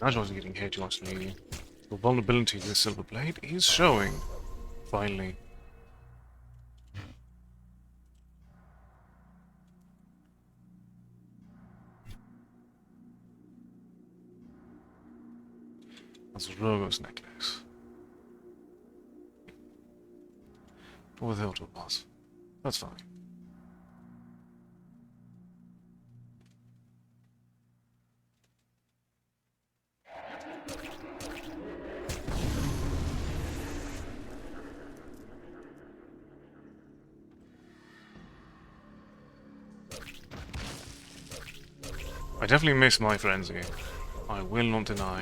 Imagine I wasn't getting hit, you actually... The vulnerability of this silver blade is showing, finally. That's Rogo's necklace. What the hell it was? That's fine. I definitely miss my friends again. I will not deny.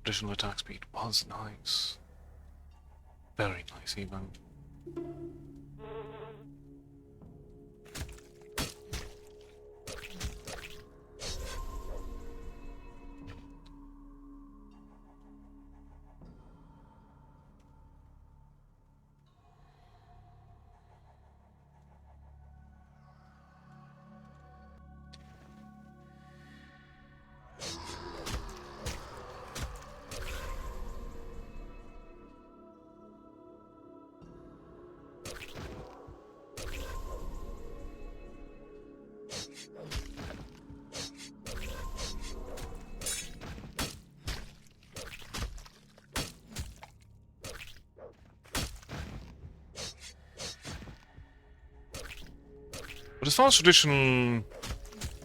Additional attack speed was nice. Very nice, even. But as far as traditional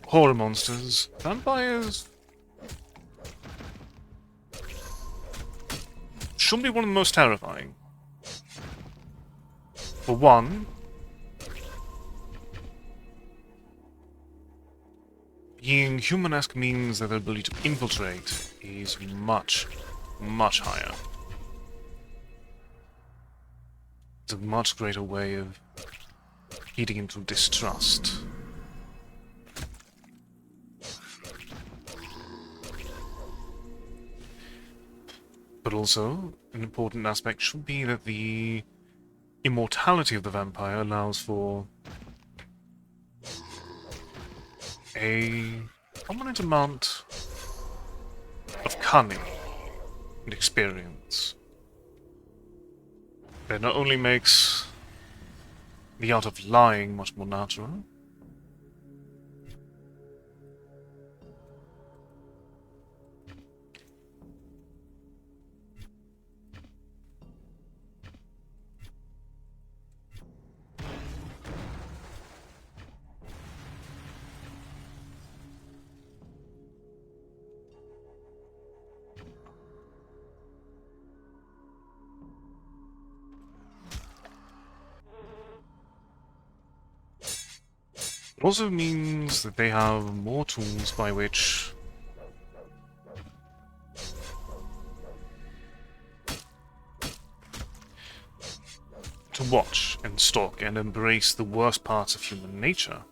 horror monsters, vampires shouldn't be one of the most terrifying. For one, being human-esque means that their ability to infiltrate is much, much higher. It's a much greater way of feeding into distrust. But also, an important aspect should be that the immortality of the vampire allows for a prominent amount of cunning and experience. That not only makes the art of lying much more natural, it also means that they have more tools by which to watch and stalk and embrace the worst parts of human nature.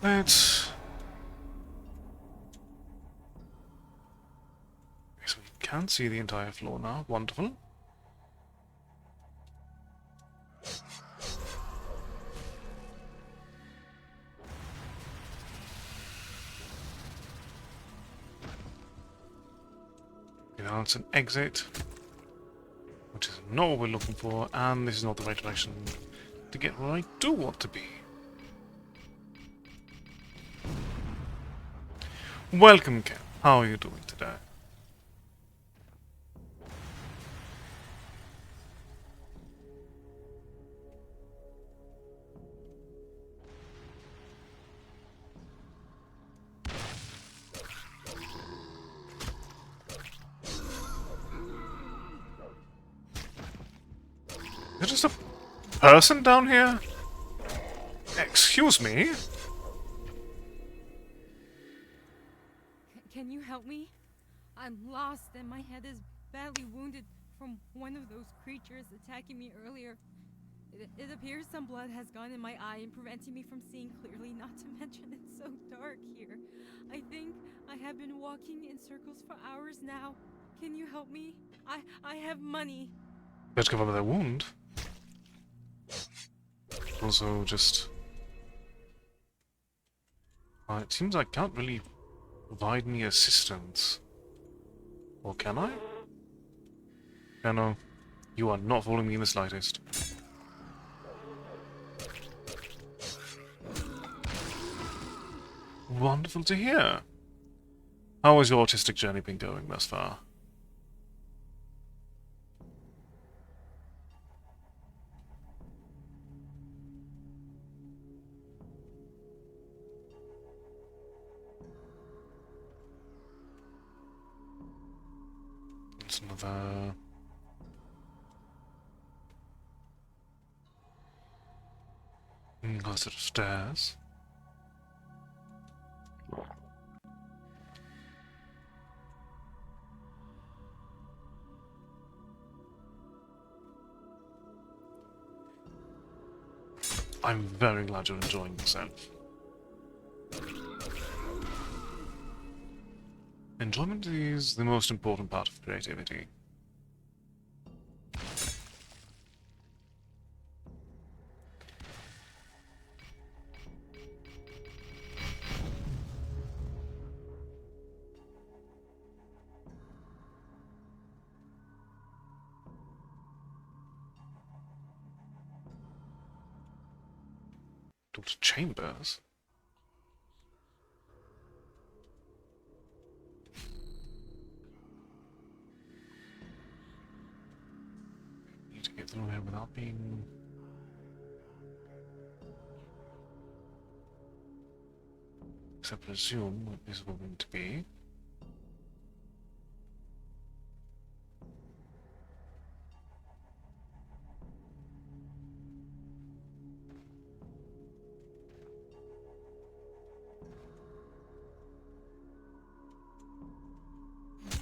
Let's can see the entire floor now. Wonderful. Now it's an exit, which is not what we're looking for, and this is not the right direction to get where I do want to be. Welcome, Ken. How are you doing today? Is there just a person down here? Excuse me? Can you help me? I'm lost and my head is badly wounded from one of those creatures attacking me earlier. It appears some blood has gone in my eye and preventing me from seeing clearly, not to mention it's so dark here. I think I have been walking in circles for hours now. Can you help me? I have money. Let's cover their wound. Also, just... it seems I can't really provide any assistance. Or can I? No, you are not fooling me in the slightest. Wonderful to hear. How has your autistic journey been going thus far? It's another... another set of stairs. I'm very glad you're enjoying yourself. Enjoyment is the most important part of creativity. Daughter Chambers? Need to get through here without being... I presume what this is going to be.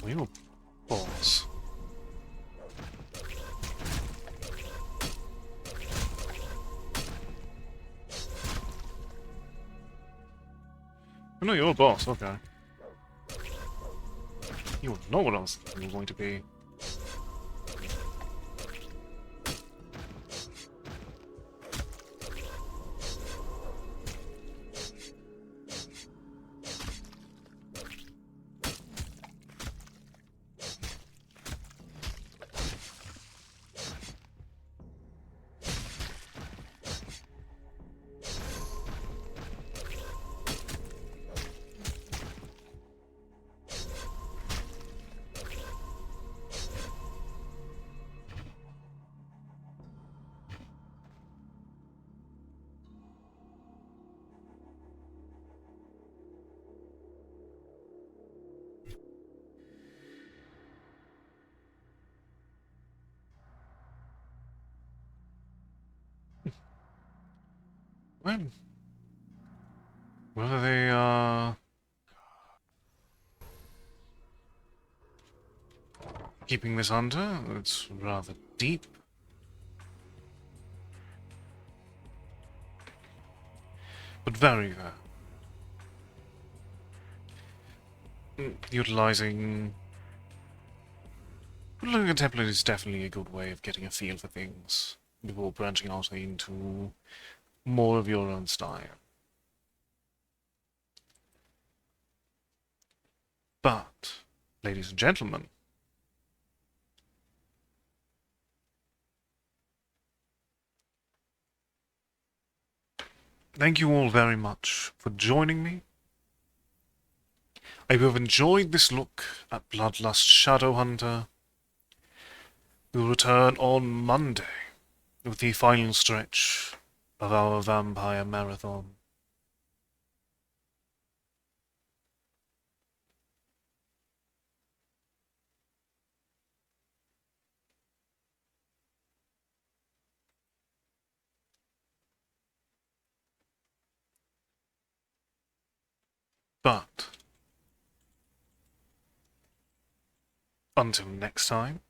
Real balls. Oh, no, you're a boss, okay. You would know what else you were going to be. When? Whether they are keeping this under, it's rather deep. But very utilizing Looking at template is definitely a good way of getting a feel for things before branching out into more of your own style. But, ladies and gentlemen, thank you all very much for joining me. I hope you have enjoyed this look at BloodLust Shadowhunter. We'll return on Monday with the final stretch of our vampire marathon. But until next time,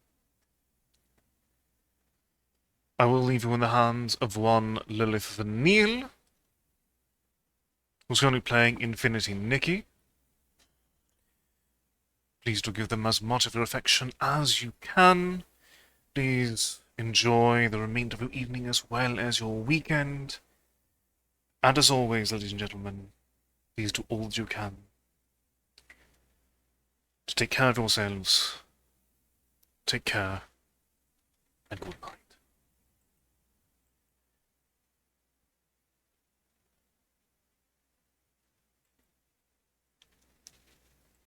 I will leave you in the hands of one Lilith Neal, who's going to be playing Infinity Nikki. Please do give them as much of your affection as you can. Please enjoy the remainder of your evening as well as your weekend. And as always, ladies and gentlemen, please do all that you can to take care of yourselves. Take care, and good night.